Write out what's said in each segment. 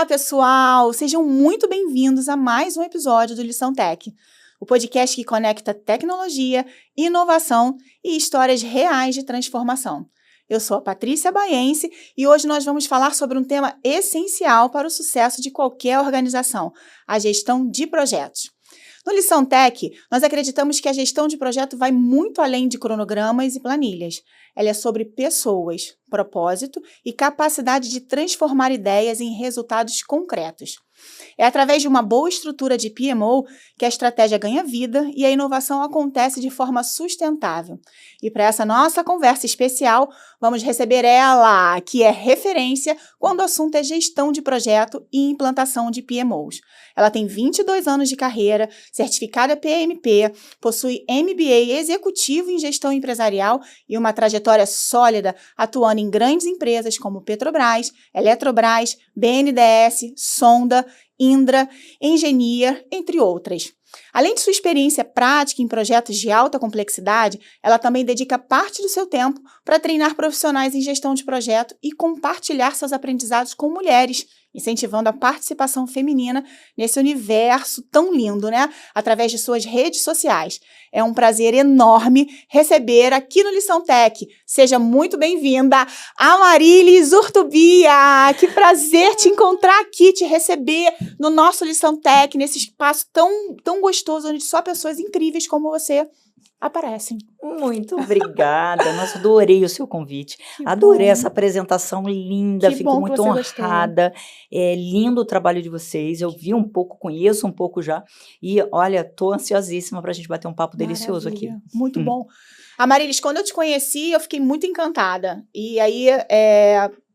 Olá, pessoal! Sejam muito bem-vindos a mais um episódio do Lição Tech, o podcast que conecta tecnologia, inovação e histórias reais de transformação. Eu sou a Patrícia Baiense e hoje nós vamos falar sobre um tema essencial para o sucesso de qualquer organização, a gestão de projetos. No Lição Tech, nós acreditamos que a gestão de projeto vai muito além de cronogramas e planilhas. Ela é sobre pessoas, propósito e capacidade de transformar ideias em resultados concretos. É através de uma boa estrutura de PMO que a estratégia ganha vida e a inovação acontece de forma sustentável. E para essa nossa conversa especial, vamos receber ela, que é referência quando o assunto é gestão de projeto e implantação de PMOs. Ela tem 22 anos de carreira, certificada PMP, possui MBA executivo em gestão empresarial e uma trajetória sólida atuando em grandes empresas como Petrobras, Eletrobras, BNDES, Sonda, Indra, Engineer, entre outras. Além de sua experiência prática em projetos de alta complexidade, ela também dedica parte do seu tempo para treinar profissionais em gestão de projeto e compartilhar seus aprendizados com mulheres, incentivando a participação feminina nesse universo tão lindo, né? Através de suas redes sociais. É um prazer enorme receber aqui no Lição Tech. Seja muito bem-vinda, Amarilis Urtubia! Que prazer te encontrar aqui, te receber no nosso Lição Tech, nesse espaço tão gostoso, onde só pessoas incríveis como você aparecem. Muito obrigada, nossa, adorei o seu convite, Que adorei bom. essa apresentação linda, Que fico bom que muito você gostou. honrada, é lindo o trabalho de vocês, eu vi um pouco, conheço um pouco já, e olha, tô ansiosíssima pra gente bater um papo delicioso aqui. Maravilha, muito bom. Amarilis, quando eu te conheci, eu fiquei muito encantada, e aí,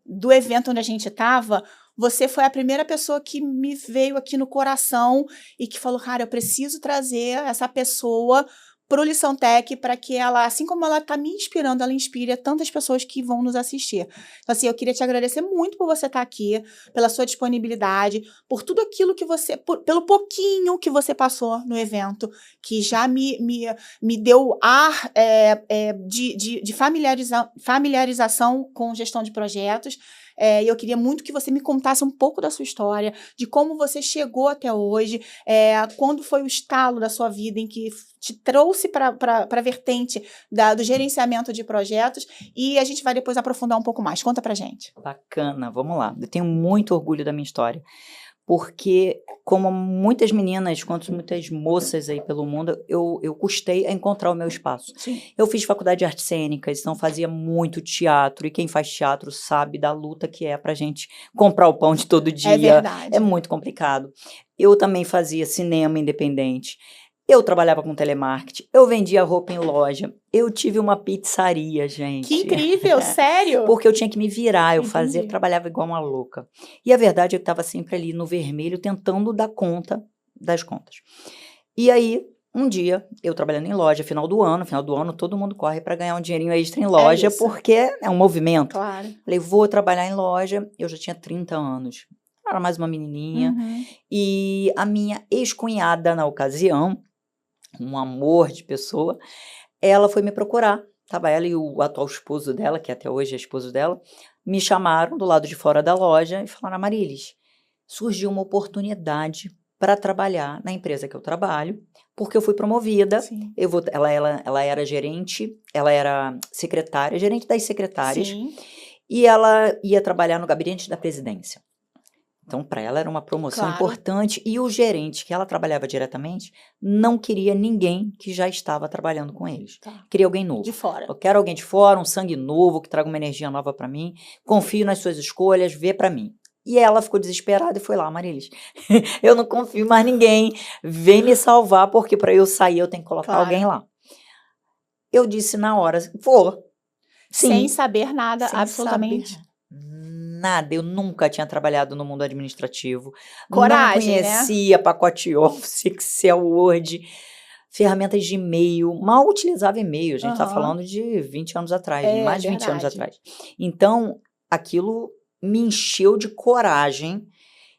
do evento onde a gente estava, você foi a primeira pessoa que me veio aqui no coração e que falou, cara, eu preciso trazer essa pessoa para o Lição Tech para que ela, assim como ela está me inspirando, ela inspire tantas pessoas que vão nos assistir. Então, assim, eu queria te agradecer muito por você estar aqui, pela sua disponibilidade, por tudo aquilo que você, pelo pouquinho que você passou no evento, que já me deu ar de familiarização com gestão de projetos. E eu queria muito que você me contasse um pouco da sua história, de como você chegou até hoje, quando foi o estalo da sua vida em que te trouxe para a vertente do gerenciamento de projetos, e a gente vai depois aprofundar um pouco mais. Conta pra gente. Bacana, vamos lá, eu tenho muito orgulho da minha história, porque como muitas meninas, quanto muitas moças aí pelo mundo, eu custei a encontrar o meu espaço. Sim. Eu fiz faculdade de artes cênicas, então fazia muito teatro, e quem faz teatro sabe da luta que é pra gente comprar o pão de todo dia. É verdade. É muito complicado. Eu também fazia cinema independente, eu trabalhava com telemarketing, eu vendia roupa em loja, eu tive uma pizzaria, gente. Que incrível, sério? Porque eu tinha que me virar, eu Entendi. trabalhava igual uma louca. E a verdade é que eu estava sempre ali no vermelho, tentando dar conta das contas. E aí, um dia, eu trabalhando em loja, final do ano todo mundo corre para ganhar um dinheirinho extra em loja, isso. porque é um movimento. Claro. Falei, vou trabalhar em loja, eu já tinha 30 anos. Era mais uma menininha. Uhum. E a minha ex-cunhada, na ocasião, um amor de pessoa, ela foi me procurar. Tava ela e o atual esposo dela, que até hoje é esposo dela, me chamaram do lado de fora da loja e falaram, Amarilis, surgiu uma oportunidade para trabalhar na empresa que eu trabalho, porque eu fui promovida. Sim. Ela era gerente, ela era secretária, gerente das secretárias, Sim. e ela ia trabalhar no gabinete da presidência. Então, para ela era uma promoção Claro. importante, e o gerente, que ela trabalhava diretamente, não queria ninguém que já estava trabalhando com eles. Tá. Queria alguém novo. De fora. Eu quero alguém de fora, um sangue novo, que traga uma energia nova para mim, confio nas suas escolhas, vê para mim. E ela ficou desesperada e foi lá, Amarilis, eu não confio em mais ninguém, vem me salvar, porque para eu sair eu tenho que colocar Claro. alguém lá. Eu disse na hora, vou. Sim. Sem saber nada, Sem absolutamente. saber nada, eu nunca tinha trabalhado no mundo administrativo, Coragem, não conhecia pacote Office, Excel, Word, ferramentas de e-mail, mal utilizava e-mail, a gente tá falando de 20 anos atrás, mais de 20 anos atrás. Então, aquilo me encheu de coragem,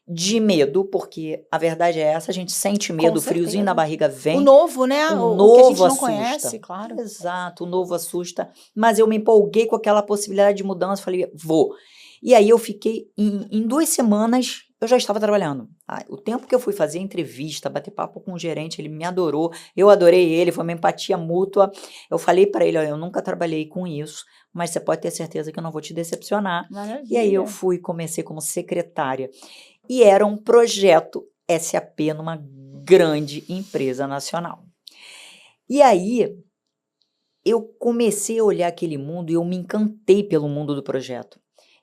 de medo, porque a verdade é essa, a gente sente medo, o friozinho na barriga vem. O novo, né? O que a gente novo não assusta. conhece, claro. Exato, o novo assusta, mas eu me empolguei com aquela possibilidade de mudança, falei, vou. E aí eu fiquei, em 2 semanas, eu já estava trabalhando. O tempo que eu fui fazer entrevista, bater papo com o gerente, ele me adorou, eu adorei ele, foi uma empatia mútua. Eu falei para ele, olha, eu nunca trabalhei com isso, mas você pode ter certeza que eu não vou te decepcionar. Maravilha. E aí eu comecei como secretária. E era um projeto SAP numa grande empresa nacional. E aí eu comecei a olhar aquele mundo e eu me encantei pelo mundo do projeto.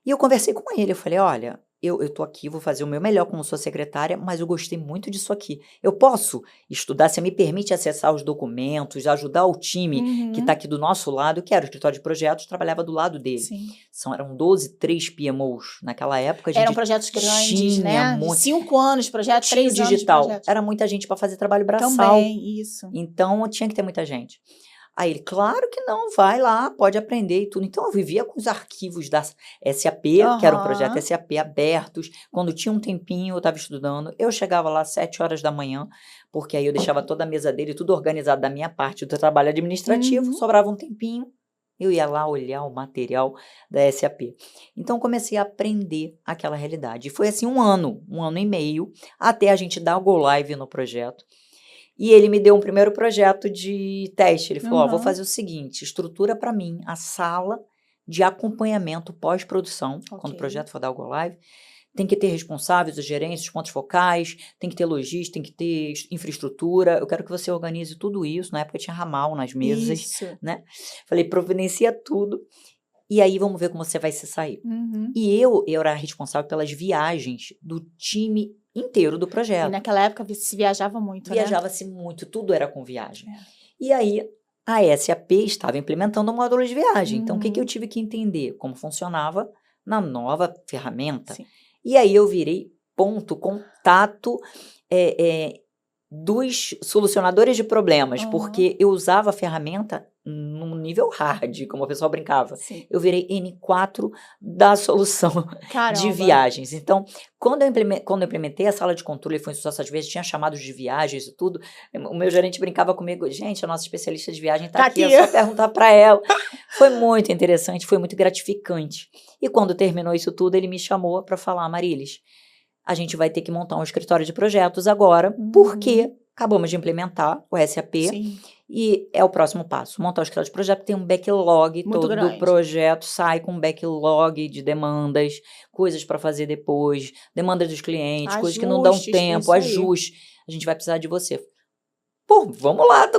E eu conversei com ele, eu falei, olha, eu tô aqui, vou fazer o meu melhor como sua secretária, mas eu gostei muito disso aqui. Eu posso estudar, você me permite acessar os documentos, ajudar o time que está aqui do nosso lado, que era o escritório de projetos, trabalhava do lado dele. Sim. Eram 3 PMOs naquela época. Eram projetos grandes, né? De 5 anos de projeto, 3 anos digital. de projeto. Era muita gente para fazer trabalho braçal. Também, isso. Então, tinha que ter muita gente. Aí ele, claro que não, vai lá, pode aprender e tudo. Então, eu vivia com os arquivos da SAP, que era um projeto SAP abertos. Quando tinha um tempinho, eu estava estudando. Eu chegava lá às 7 horas da manhã, porque aí eu deixava toda a mesa dele, tudo organizado da minha parte do trabalho administrativo, sobrava um tempinho, eu ia lá olhar o material da SAP. Então, comecei a aprender aquela realidade. E foi assim um ano e meio, até a gente dar o go live no projeto. E ele me deu um primeiro projeto de teste. Ele falou, vou fazer o seguinte, estrutura para mim a sala de acompanhamento pós-produção, quando o projeto for dar o go live. Tem que ter responsáveis, os gerentes, os pontos focais, tem que ter logística, tem que ter infraestrutura. Eu quero que você organize tudo isso. Na época tinha ramal nas mesas, né? Falei, providencia tudo. E aí vamos ver como você vai se sair. E eu era responsável pelas viagens do time inteiro do projeto. E naquela época se viajava muito, né? Viajava-se muito, tudo era com viagem. E aí a SAP estava implementando o módulo de viagem. Então, o que eu tive que entender? Como funcionava na nova ferramenta. Sim. E aí eu virei contato dos solucionadores de problemas, porque eu usava a ferramenta num nível hard, como o pessoal brincava. Sim. Eu virei N4 da solução de viagens. Então, quando eu implementei a sala de controle, foi um sucesso, às vezes tinha chamados de viagens e tudo, o meu gerente brincava comigo, gente, a nossa especialista de viagem tá aqui, é só perguntar para ela. Foi muito interessante, foi muito gratificante. E quando terminou isso tudo, ele me chamou para falar, Marilis, a gente vai ter que montar um escritório de projetos agora, porque acabamos de implementar o SAP. Sim. E é o próximo passo. Montar o escritório de projeto, tem um backlog muito todo grande. Do projeto, sai com um backlog de demandas, coisas para fazer depois, demandas dos clientes, ajustes, coisas que não dão tempo, ajuste. A gente vai precisar de você. Pô, vamos lá.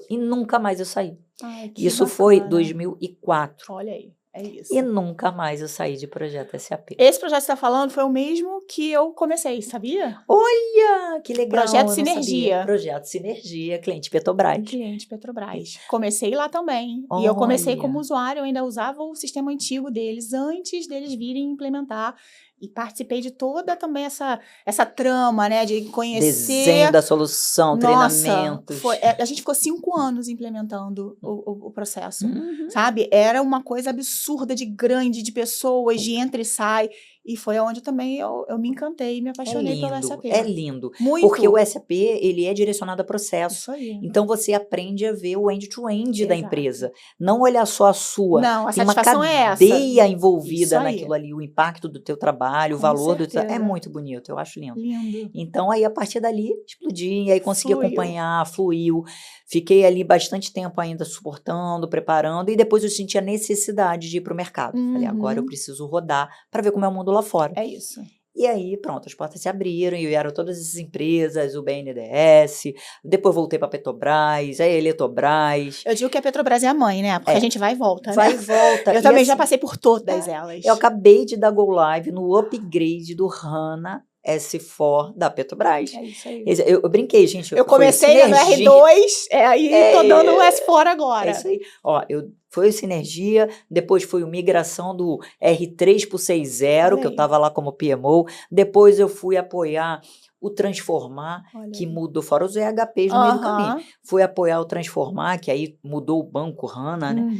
E nunca mais eu saí. Ai, isso bacana. Foi 2004. Olha aí. É isso. E nunca mais eu saí de projeto SAP. Esse projeto que você está falando foi o mesmo que eu comecei, sabia? Olha, que legal. Projeto Sinergia. Projeto Sinergia, cliente Petrobras. Cliente Petrobras. Comecei lá também. Olha. E eu comecei como usuário, eu ainda usava o sistema antigo deles, antes deles virem implementar. E participei de toda também essa trama, né? De conhecer... Desenho da solução, treinamentos. A gente ficou 5 anos implementando o processo, sabe? Era uma coisa absurda, de grande, de pessoas, de entra e sai. E foi onde também eu me encantei e me apaixonei pelo SAP. É lindo. Muito. Porque o SAP, ele é direcionado a processo. Isso aí. Então, você aprende a ver o end-to-end da empresa. Não olhar só a sua. Não, a tem satisfação uma cadeia envolvida naquilo ali, o impacto do teu trabalho, o valor do teu... É muito bonito, eu acho lindo. Lindo. Então, aí, a partir dali, explodi. E aí, consegui acompanhar, fluiu. Fiquei ali bastante tempo ainda suportando, preparando. E depois eu senti a necessidade de ir para o mercado. Falei, agora eu preciso rodar para ver como é o mundo lá fora. É isso. E aí, pronto, as portas se abriram e vieram todas essas empresas, o BNDES, depois voltei para a Petrobras, a Eletrobras. Eu digo que a Petrobras é a mãe, né? Porque a gente vai e volta, vai e volta. Eu também já passei por todas elas. Eu acabei de dar go live no upgrade do HANA S4 da Petrobras. É isso aí. Eu brinquei, gente. Eu comecei no R2, aí tô dando o S4 agora. É isso aí. Ó, foi o Sinergia, depois foi a migração do R3 para o 6.0, que eu estava lá como PMO. Depois eu fui apoiar o Transformar, que mudou, fora os EHPs no meio do caminho. Fui apoiar o Transformar, que aí mudou o banco HANA, né?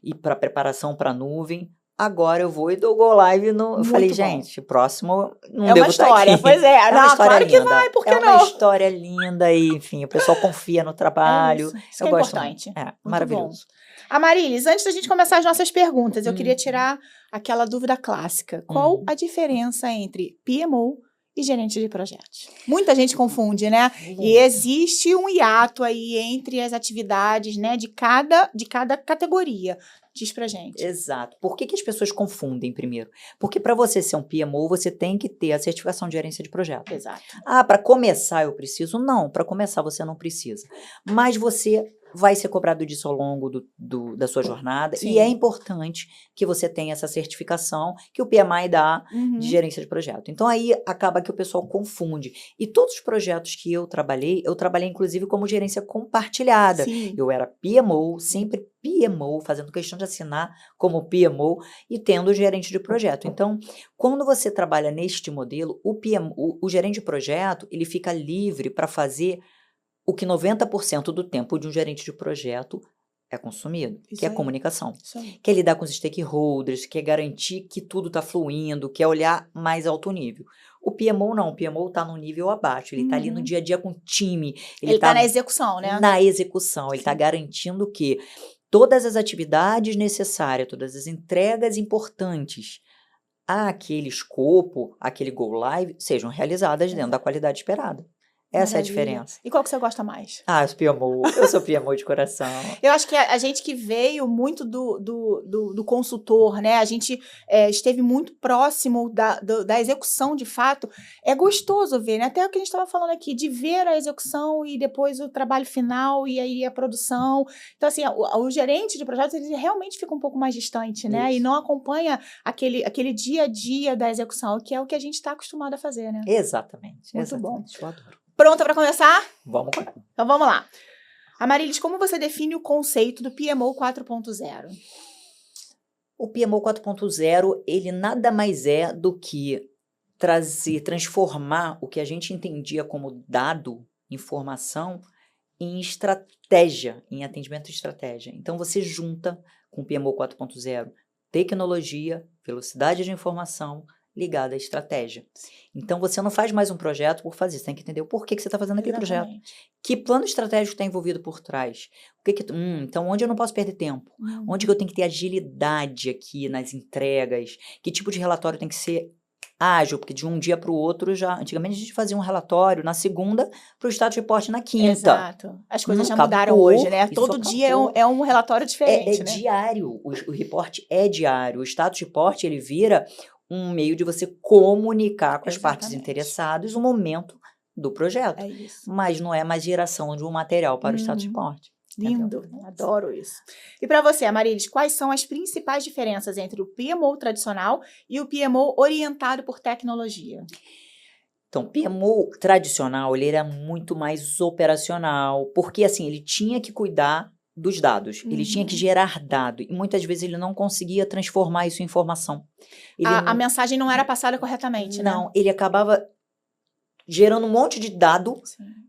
E para preparação para nuvem. Agora eu vou e dou go live no... Eu falei, gente, próximo não devo estar aqui. É uma história, pois é. Não, claro que vai, por que não? É uma história linda e, enfim, o pessoal confia no trabalho. Isso é importante. Maravilhoso. Marilis, antes da gente começar as nossas perguntas, eu queria tirar aquela dúvida clássica. Qual a diferença entre PMO e gerente de projetos? Muita gente confunde, né? E existe um hiato aí entre as atividades, né, de cada categoria. Diz pra gente. Exato. Por que as pessoas confundem primeiro? Porque para você ser um PMO, você tem que ter a certificação de gerência de projeto. Exato. Ah, para começar eu preciso? Não, para começar você não precisa. Mas você vai ser cobrado disso ao longo da sua jornada. Sim. E é importante que você tenha essa certificação que o PMI dá de gerência de projeto. Então aí acaba que o pessoal confunde. E todos os projetos que eu trabalhei inclusive como gerência compartilhada. Sim. Eu era PMO, sempre PMO, fazendo questão de assinar como PMO e tendo o gerente de projeto. Então, quando você trabalha neste modelo, o gerente de projeto, ele fica livre para fazer o que 90% do tempo de um gerente de projeto é consumido, Isso que é aí. comunicação. Isso aí. Quer lidar com os stakeholders, quer garantir que tudo está fluindo, quer olhar mais alto nível. O PMO não, o PMO está no nível abaixo, ele está ali no dia a dia com o time. Ele está na execução, né? Na execução, ele está garantindo que todas as atividades necessárias, todas as entregas importantes àquele escopo, aquele go live, sejam realizadas dentro da qualidade esperada. Essa é a diferença. E qual que você gosta mais? Ah, eu sou PMO de coração. Eu acho que a gente que veio muito do consultor, né? A gente esteve muito próximo da execução de fato. É gostoso ver, né? Até o que a gente estava falando aqui, de ver a execução e depois o trabalho final e aí a produção. Então, assim, o gerente de projetos, ele realmente fica um pouco mais distante, né? Isso. E não acompanha aquele dia a dia da execução, que é o que a gente está acostumado a fazer, né? Exatamente. Muito exatamente. bom. Eu adoro. Pronta para começar? Vamos lá. Então, vamos lá. Amarilis, como você define o conceito do PMO 4.0? O PMO 4.0, ele nada mais é do que transformar o que a gente entendia como dado, informação, em estratégia, em atendimento de estratégia. Então, você junta com o PMO 4.0 tecnologia, velocidade de informação, ligada à estratégia. Então, você não faz mais um projeto por fazer, você tem que entender o porquê que você está fazendo aquele projeto. Que plano estratégico está envolvido por trás? Então, onde eu não posso perder tempo? Onde que eu tenho que ter agilidade aqui nas entregas? Que tipo de relatório tem que ser ágil? Porque de um dia para o outro, antigamente a gente fazia um relatório na segunda para o status report na quinta. Exato. As coisas já mudaram hoje, né? Todo dia é um relatório diferente, né? Diário. O report é diário. O status report, ele vira um meio de você comunicar com as partes interessadas o momento do projeto. É isso. Mas não é mais geração de um material para o status report. Lindo, adoro isso. E para você, Amarilis, quais são as principais diferenças entre o PMO tradicional e o PMO orientado por tecnologia? Então, o PMO tradicional, ele era muito mais operacional, porque assim, ele tinha que cuidar dos dados, ele tinha que gerar dado, e muitas vezes ele não conseguia transformar isso em informação. A mensagem não era passada corretamente, né? Não, ele acabava gerando um monte de dado,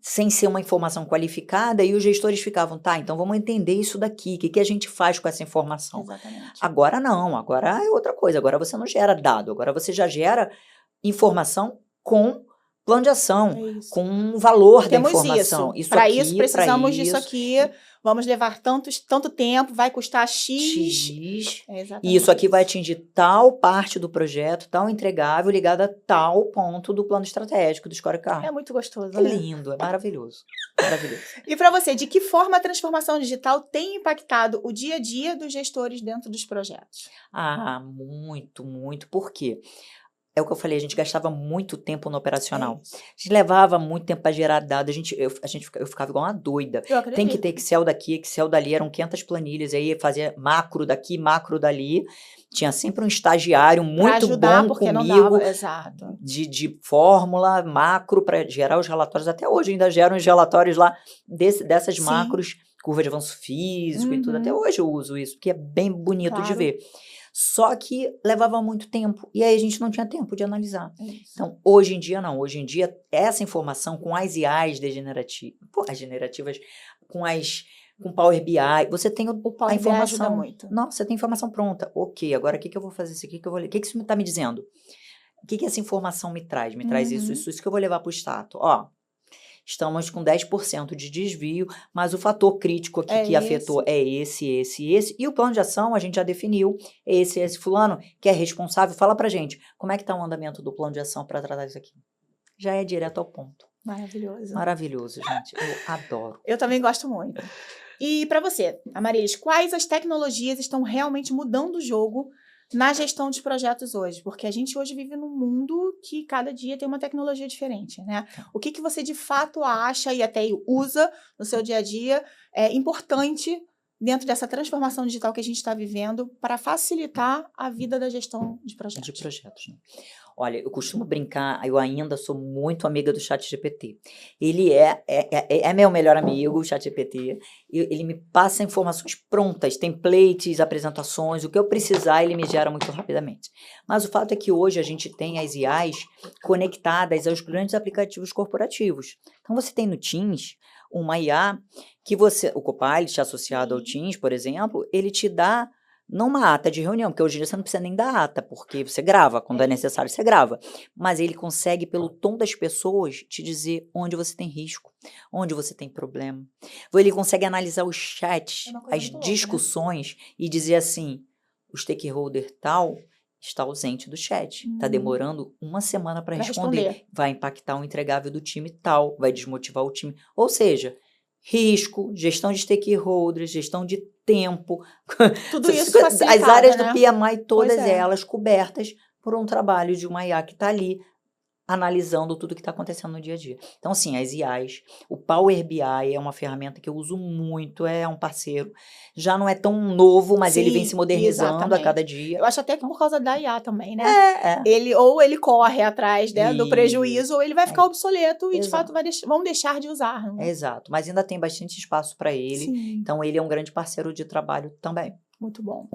sem ser uma informação qualificada, e os gestores ficavam, tá, então vamos entender isso daqui, o que a gente faz com essa informação? Exatamente. Agora não, agora é outra coisa, agora você não gera dado, agora você já gera informação com plano de ação, com o valor da informação. Para isso, precisamos disso aqui, vamos levar tanto tempo, vai custar X. E isso aqui vai atingir tal parte do projeto, tal entregável, ligado a tal ponto do plano estratégico do scorecard. É muito gostoso, né? É lindo, é maravilhoso. Maravilhoso. E para você, de que forma a transformação digital tem impactado o dia a dia dos gestores dentro dos projetos? Ah, muito, muito. Por quê? É o que eu falei, a gente gastava muito tempo no operacional. A gente levava muito tempo para gerar dados, eu ficava igual uma doida. Tem que ter Excel daqui, Excel dali, eram 500 planilhas, aí fazia macro daqui, macro dali. Tinha sempre um estagiário muito bom comigo, de fórmula, macro, para gerar os relatórios. Até hoje ainda geram os relatórios lá dessas macros, curva de avanço físico e tudo. Até hoje eu uso isso, porque é bem bonito de ver. Só que levava muito tempo, e aí a gente não tinha tempo de analisar. Então, hoje em dia não. Hoje em dia, essa informação com as IAs generativas, com Power BI, você tem a informação. Ajuda muito. Nossa, você tem informação pronta. Ok, agora o que eu vou fazer isso aqui? O que isso está me dizendo? O que essa informação me traz? Me traz isso que eu vou levar para o status. Estamos com 10% de desvio, mas o fator crítico aqui que afetou é esse. E o plano de ação a gente já definiu, esse fulano que é responsável. Fala pra gente, como é que está o andamento do plano de ação para tratar isso aqui? já é direto ao ponto. Maravilhoso. Maravilhoso, gente. Eu adoro. Eu também gosto muito. E para você, Amarilis, quais as tecnologias estão realmente mudando o jogo na gestão de projetos hoje? Porque a gente hoje vive num mundo que cada dia tem uma tecnologia diferente, né? O que você de fato acha e até usa no seu dia a dia é importante dentro dessa transformação digital que a gente está vivendo para facilitar a vida da gestão de projetos? De projetos, né? Olha, eu costumo brincar, eu ainda sou muito amiga do ChatGPT. Ele é meu melhor amigo, o ChatGPT. Ele me passa informações prontas, templates, apresentações, o que eu precisar, ele me gera muito rapidamente. Mas o fato é que hoje a gente tem as IAs conectadas aos grandes aplicativos corporativos. Então, você tem no Teams uma IA que o Copilot associado ao Teams, por exemplo, ele te dá não uma ata de reunião, porque hoje em dia você não precisa nem da ata, porque você grava, quando é necessário você grava. Mas ele consegue, pelo tom das pessoas, te dizer onde você tem risco, onde você tem problema. Ele consegue analisar os chats, as discussões, e dizer assim, o stakeholder tal está ausente do chat, está demorando uma semana para responder. Vai impactar o entregável do time tal, vai desmotivar o time. Ou seja, risco, gestão de stakeholders, gestão de tempo. Tudo isso facilitado, as áreas né? do PMI, todas elas cobertas por um trabalho de uma IA que está ali analisando tudo que está acontecendo no dia a dia. Então, assim, as IAs, o Power BI é uma ferramenta que eu uso muito, é um parceiro. Já não é tão novo, mas ele vem se modernizando a cada dia. Eu acho até que por causa da IA também, né? É. Ou ele corre atrás, né, do prejuízo, ou ele vai ficar obsoleto e, de fato, vão deixar de usar. Né? Exato, mas ainda tem bastante espaço para ele. Sim. Então, ele é um grande parceiro de trabalho também. Muito bom.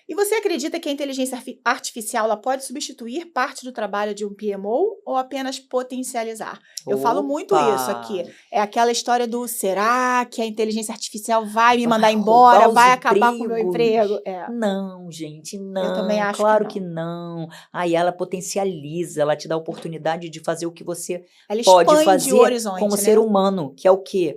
E você acredita que a inteligência artificial ela pode substituir parte do trabalho de um PMO ou apenas potencializar? Eu falo muito isso aqui. É aquela história do será que a inteligência artificial vai me mandar embora, vai acabar com o meu emprego? Não, gente, não. Eu também acho claro que não. Aí ela potencializa, ela te dá a oportunidade de fazer o que você pode fazer o horizonte, como ser humano, que é o quê?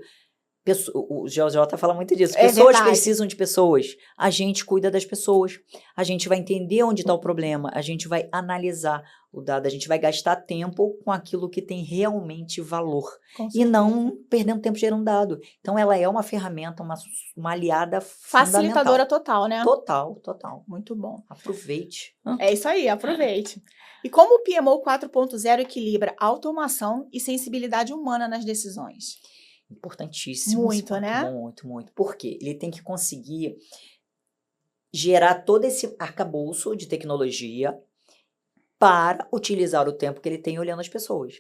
O GeoJ fala muito disso. Pessoas precisam de pessoas. A gente cuida das pessoas. A gente vai entender onde está o problema. A gente vai analisar o dado. A gente vai gastar tempo com aquilo que tem realmente valor. E não perdendo tempo gerando dado. Então, ela é uma ferramenta, uma aliada facilitadora total, né? Total. Muito bom. Aproveite. É isso aí, aproveite. E como o PMO 4.0 equilibra automação e sensibilidade humana nas decisões? Importantíssimo. Muito, né? Muito. Por quê? Ele tem que conseguir gerar todo esse arcabouço de tecnologia para utilizar o tempo que ele tem olhando as pessoas.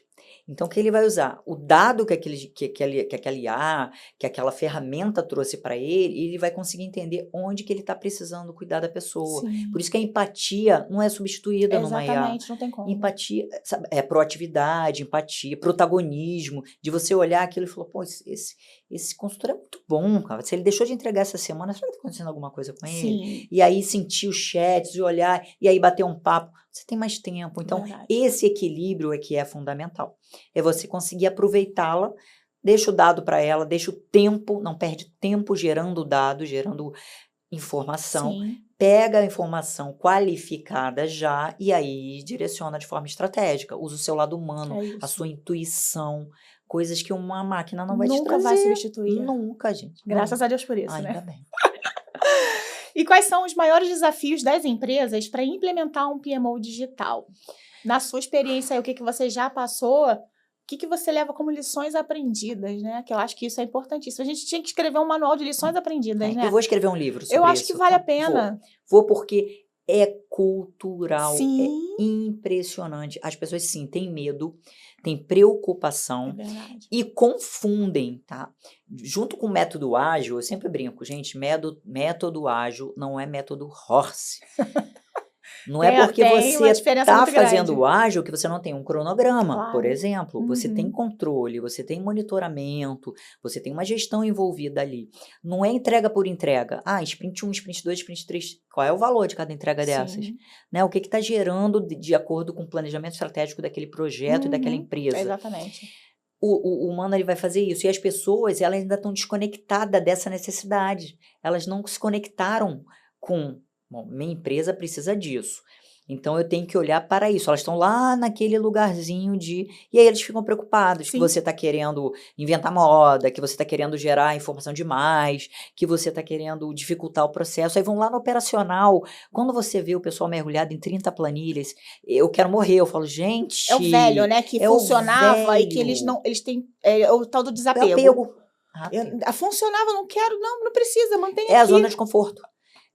Então, o que ele vai usar? O dado que aquela IA, que aquela ferramenta trouxe para ele vai conseguir entender onde que ele está precisando cuidar da pessoa. Sim. Por isso que a empatia não é substituída numa IA. Exatamente, não tem como. Empatia, sabe, proatividade, empatia, protagonismo, de você olhar aquilo e falar, pô, esse consultor é muito bom, cara. Se ele deixou de entregar essa semana, será que está acontecendo alguma coisa com ele? Sim. E aí sentir os chats, e olhar, e aí bater um papo. Você tem mais tempo. Então, esse equilíbrio é que é fundamental. É você conseguir aproveitá-la, deixa o dado para ela, deixa o tempo, não perde tempo gerando dado, gerando informação. Sim. Pega a informação qualificada já e aí direciona de forma estratégica. Usa o seu lado humano, a sua intuição, coisas que uma máquina não vai te trazer. Nunca vai substituir. Nunca, gente. Graças a Deus por isso, Ainda né? bem. E quais são os maiores desafios das empresas para implementar um PMO digital? Na sua experiência, o que você já passou, o que você leva como lições aprendidas, né? Que eu acho que isso é importantíssimo. A gente tinha que escrever um manual de lições aprendidas, né? Eu vou escrever um livro sobre isso. Eu acho que vale a pena. Vou porque é cultural, Sim. é impressionante. As pessoas, sim, têm medo, têm preocupação e confundem, tá? Junto com o método ágil, eu sempre brinco, gente, método ágil não é método horse. Não é porque você está fazendo o ágil que você não tem um cronograma, por exemplo. Você tem controle, você tem monitoramento, você tem uma gestão envolvida ali. Não é entrega por entrega. Sprint 1, Sprint 2, Sprint 3. Qual é o valor de cada entrega dessas? Né? O que está gerando de acordo com o planejamento estratégico daquele projeto e daquela empresa? Exatamente. O humano ele vai fazer isso. E as pessoas elas ainda estão desconectadas dessa necessidade. Elas não se conectaram com... Bom, minha empresa precisa disso. Então, eu tenho que olhar para isso. Elas estão lá naquele lugarzinho de... E aí, eles ficam preocupados que Sim. você está querendo inventar moda, que você está querendo gerar informação demais, que você está querendo dificultar o processo. Aí vão lá no operacional. Quando você vê o pessoal mergulhado em 30 planilhas, eu quero morrer. Eu falo, gente... É o velho, né? Que é o funcionava e que velho. eles não... Eles têm o tal do É desapego. apego. Funcionava, não quero, não precisa, mantém É a aqui. zona de conforto.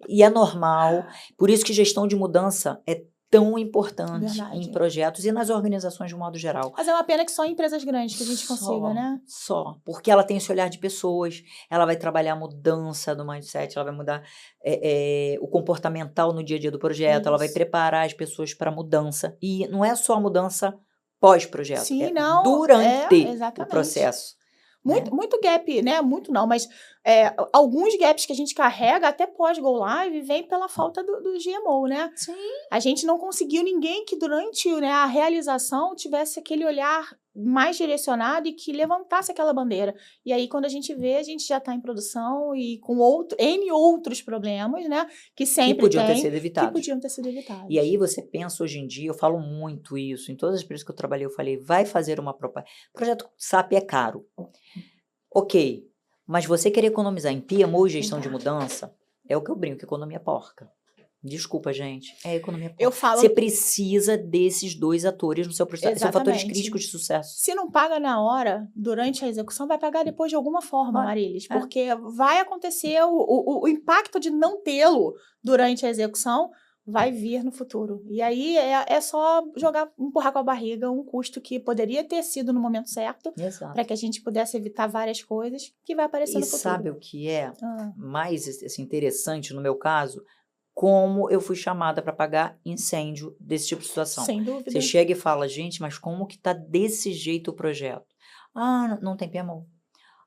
E é normal. Por isso que gestão de mudança é tão importante Verdade. em projetos e nas organizações de um modo geral. Mas é uma pena que só em empresas grandes que a gente consiga, né? Só. Porque ela tem esse olhar de pessoas, ela vai trabalhar a mudança do mindset, ela vai mudar o comportamental no dia a dia do projeto, ela vai Isso. preparar as pessoas para a mudança. E não é só a mudança pós-projeto, Sim, não. durante o Exatamente. processo. Muito gap, né? Muito não, mas alguns gaps que a gente carrega até pós-go live vem pela falta do GMO, né? Sim. A gente não conseguiu ninguém que durante, né, a realização tivesse aquele olhar mais direcionado e que levantasse aquela bandeira. E aí, quando a gente vê, a gente já está em produção e com N outros problemas, né? Que sempre que podiam tem, ter sido evitados. que podiam ter sido evitados. E aí você pensa hoje em dia, eu falo muito isso, em todas as empresas que eu trabalhei, eu falei, vai fazer uma propaganda. Projeto SAP é caro. Ok, mas você querer economizar em PMO e gestão de mudança, é o que eu brinco, economia é porca. Desculpa, gente, é economia porca. Eu falo... Você precisa desses dois atores no seu processo. Exatamente. São fatores críticos de sucesso. Se não paga na hora, durante a execução, vai pagar depois de alguma forma, Marilis. Porque vai acontecer o impacto de não tê-lo durante a execução, vai vir no futuro. E aí é só empurrar com a barriga um custo que poderia ter sido no momento certo, para que a gente pudesse evitar várias coisas que vai aparecer no futuro. E sabe o que é mais assim, interessante no meu caso? Como eu fui chamada para pagar incêndio desse tipo de situação. Sem dúvida. Você chega e fala, gente, mas como que tá desse jeito o projeto? Ah, não tem PMO.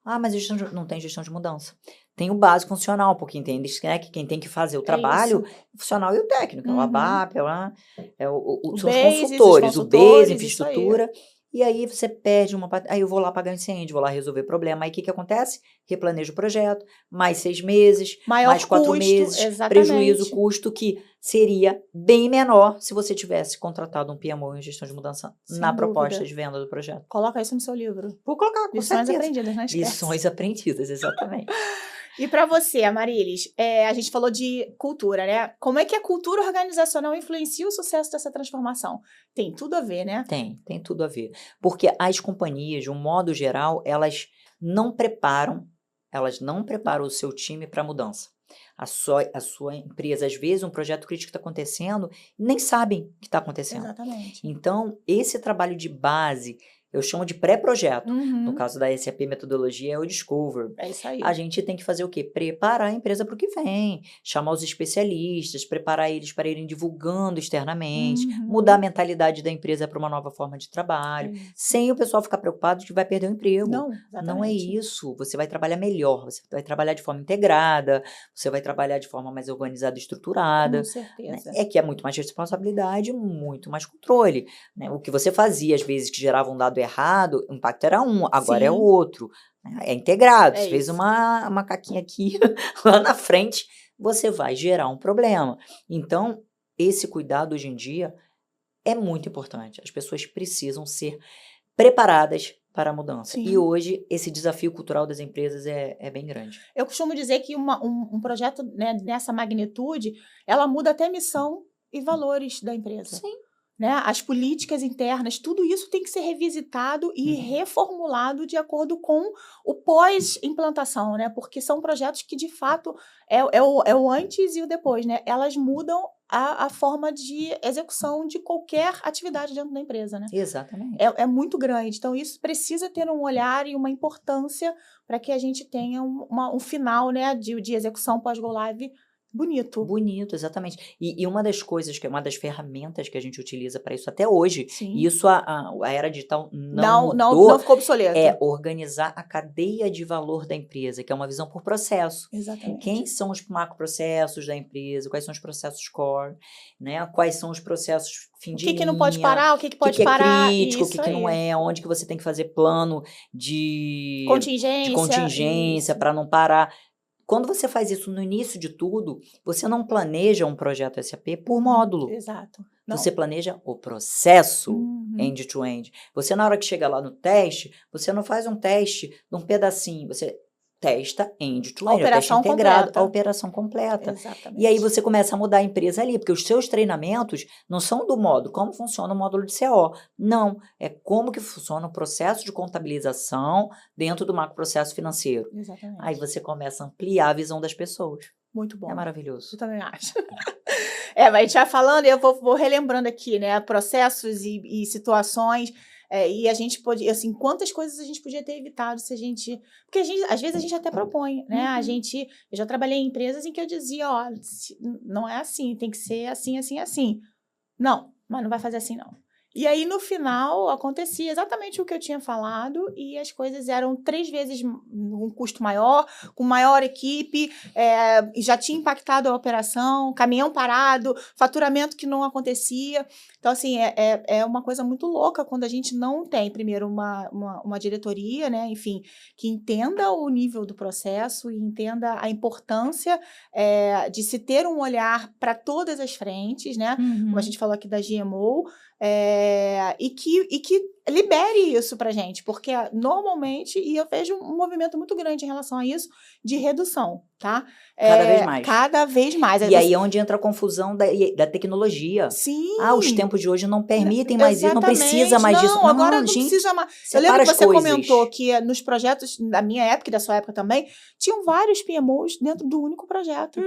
Ah, mas não tem gestão de mudança. Tem o básico funcional, porque entende, né, que quem tem que fazer o trabalho o funcional e o técnico, é o ABAP, são os consultores, o BASE, infraestrutura. E aí você perde aí eu vou lá pagar incêndio, vou lá resolver problema. Aí o que acontece? Replanejo o projeto, mais 6 meses, mais 4 meses, prejuízo, custo, que seria bem menor se você tivesse contratado um PMO em gestão de mudança na proposta de venda do projeto. Coloca isso no seu livro. Vou colocar, com Lições certeza. aprendidas, não esquece. Lições aprendidas, exatamente. E para você, Amarilis, a gente falou de cultura, né? Como é que a cultura organizacional influencia o sucesso dessa transformação? Tem tudo a ver, né? Tem tudo a ver. Porque as companhias, de um modo geral, elas não preparam o seu time para a mudança. A sua empresa, às vezes, um projeto crítico está acontecendo, nem sabem que está acontecendo. Exatamente. Então, esse trabalho de base, eu chamo de pré-projeto. No caso da SAP Metodologia, é o Discover. É isso aí. A gente tem que fazer o quê? Preparar a empresa para o que vem. Chamar os especialistas, preparar eles para irem divulgando externamente, mudar a mentalidade da empresa para uma nova forma de trabalho, sem o pessoal ficar preocupado de que vai perder o emprego. Não é isso. Você vai trabalhar melhor, você vai trabalhar de forma integrada, você vai trabalhar de forma mais organizada e estruturada. Com certeza. Né? É que é muito mais responsabilidade, muito mais controle. Né? O que você fazia, às vezes, que gerava um dado errado, o impacto era um, agora é outro. É integrado. Você fez uma caquinha aqui, lá na frente, você vai gerar um problema. Então, esse cuidado hoje em dia é muito importante. As pessoas precisam ser preparadas para a mudança. E hoje, esse desafio cultural das empresas é bem grande. Eu costumo dizer que um projeto, né, nessa magnitude, ela muda até a missão e valores da empresa. Sim. Né? As políticas internas, tudo isso tem que ser revisitado e reformulado de acordo com o pós-implantação, né? Porque são projetos que, de fato, é o antes e o depois, né? Elas mudam a forma de execução de qualquer atividade dentro da empresa, né? Exatamente. É muito grande. Então, isso precisa ter um olhar e uma importância para que a gente tenha um final, né, de execução pós-go live bonito. Bonito, exatamente. E uma das coisas, que é uma das ferramentas que a gente utiliza para isso até hoje, e isso a era digital não mudou, não ficou obsoleto. É organizar a cadeia de valor da empresa, que é uma visão por processo. Exatamente. Quem são os macroprocessos da empresa, quais são os processos core, né? Quais são os processos fim de linha. O que não pode parar, o que pode parar. O que é crítico, o que não é, onde que você tem que fazer plano de contingência para não parar. Quando você faz isso no início de tudo, você não planeja um projeto SAP por módulo. Exato. Não. Você planeja o processo Uhum. end-to-end. Você, na hora que chega lá no teste, você não faz um teste de um pedacinho, você testa end-to-end, o teste Operação integrado, completa. a operação completa. Exatamente. E aí você começa a mudar a empresa ali, porque os seus treinamentos não são do módulo, como funciona o módulo de CO. Não, é como que funciona o processo de contabilização dentro do macroprocesso financeiro. Exatamente. Aí você começa a ampliar a visão das pessoas. Muito bom. É maravilhoso. Eu também acho. Mas a gente vai falando, eu vou relembrando aqui, né, processos e situações, e a gente pode, assim, quantas coisas a gente podia ter evitado se a gente, porque às vezes a gente até propõe, né, eu já trabalhei em empresas em que eu dizia, ó, não é assim, tem que ser assim, assim, assim. Não, mas não vai fazer assim, não. E aí, no final, acontecia exatamente o que eu tinha falado e as coisas eram 3 vezes um custo maior, com maior equipe, já tinha impactado a operação, caminhão parado, faturamento que não acontecia. Então, assim, é uma coisa muito louca quando a gente não tem, primeiro, uma diretoria, né, enfim, que entenda o nível do processo e entenda a importância de se ter um olhar para todas as frentes, né, como a gente falou aqui da GMO, e que libere isso pra gente, porque normalmente, e eu vejo um movimento muito grande em relação a isso, de redução, tá? Cada vez mais. Cada vez mais. E aí é onde entra a confusão da tecnologia. Sim. Os tempos de hoje não permitem mais isso, não precisa mais disso. Não, agora não precisa mais. Eu lembro que você comentou que nos projetos, da minha época e da sua época também, tinham vários PMOs dentro do único projeto.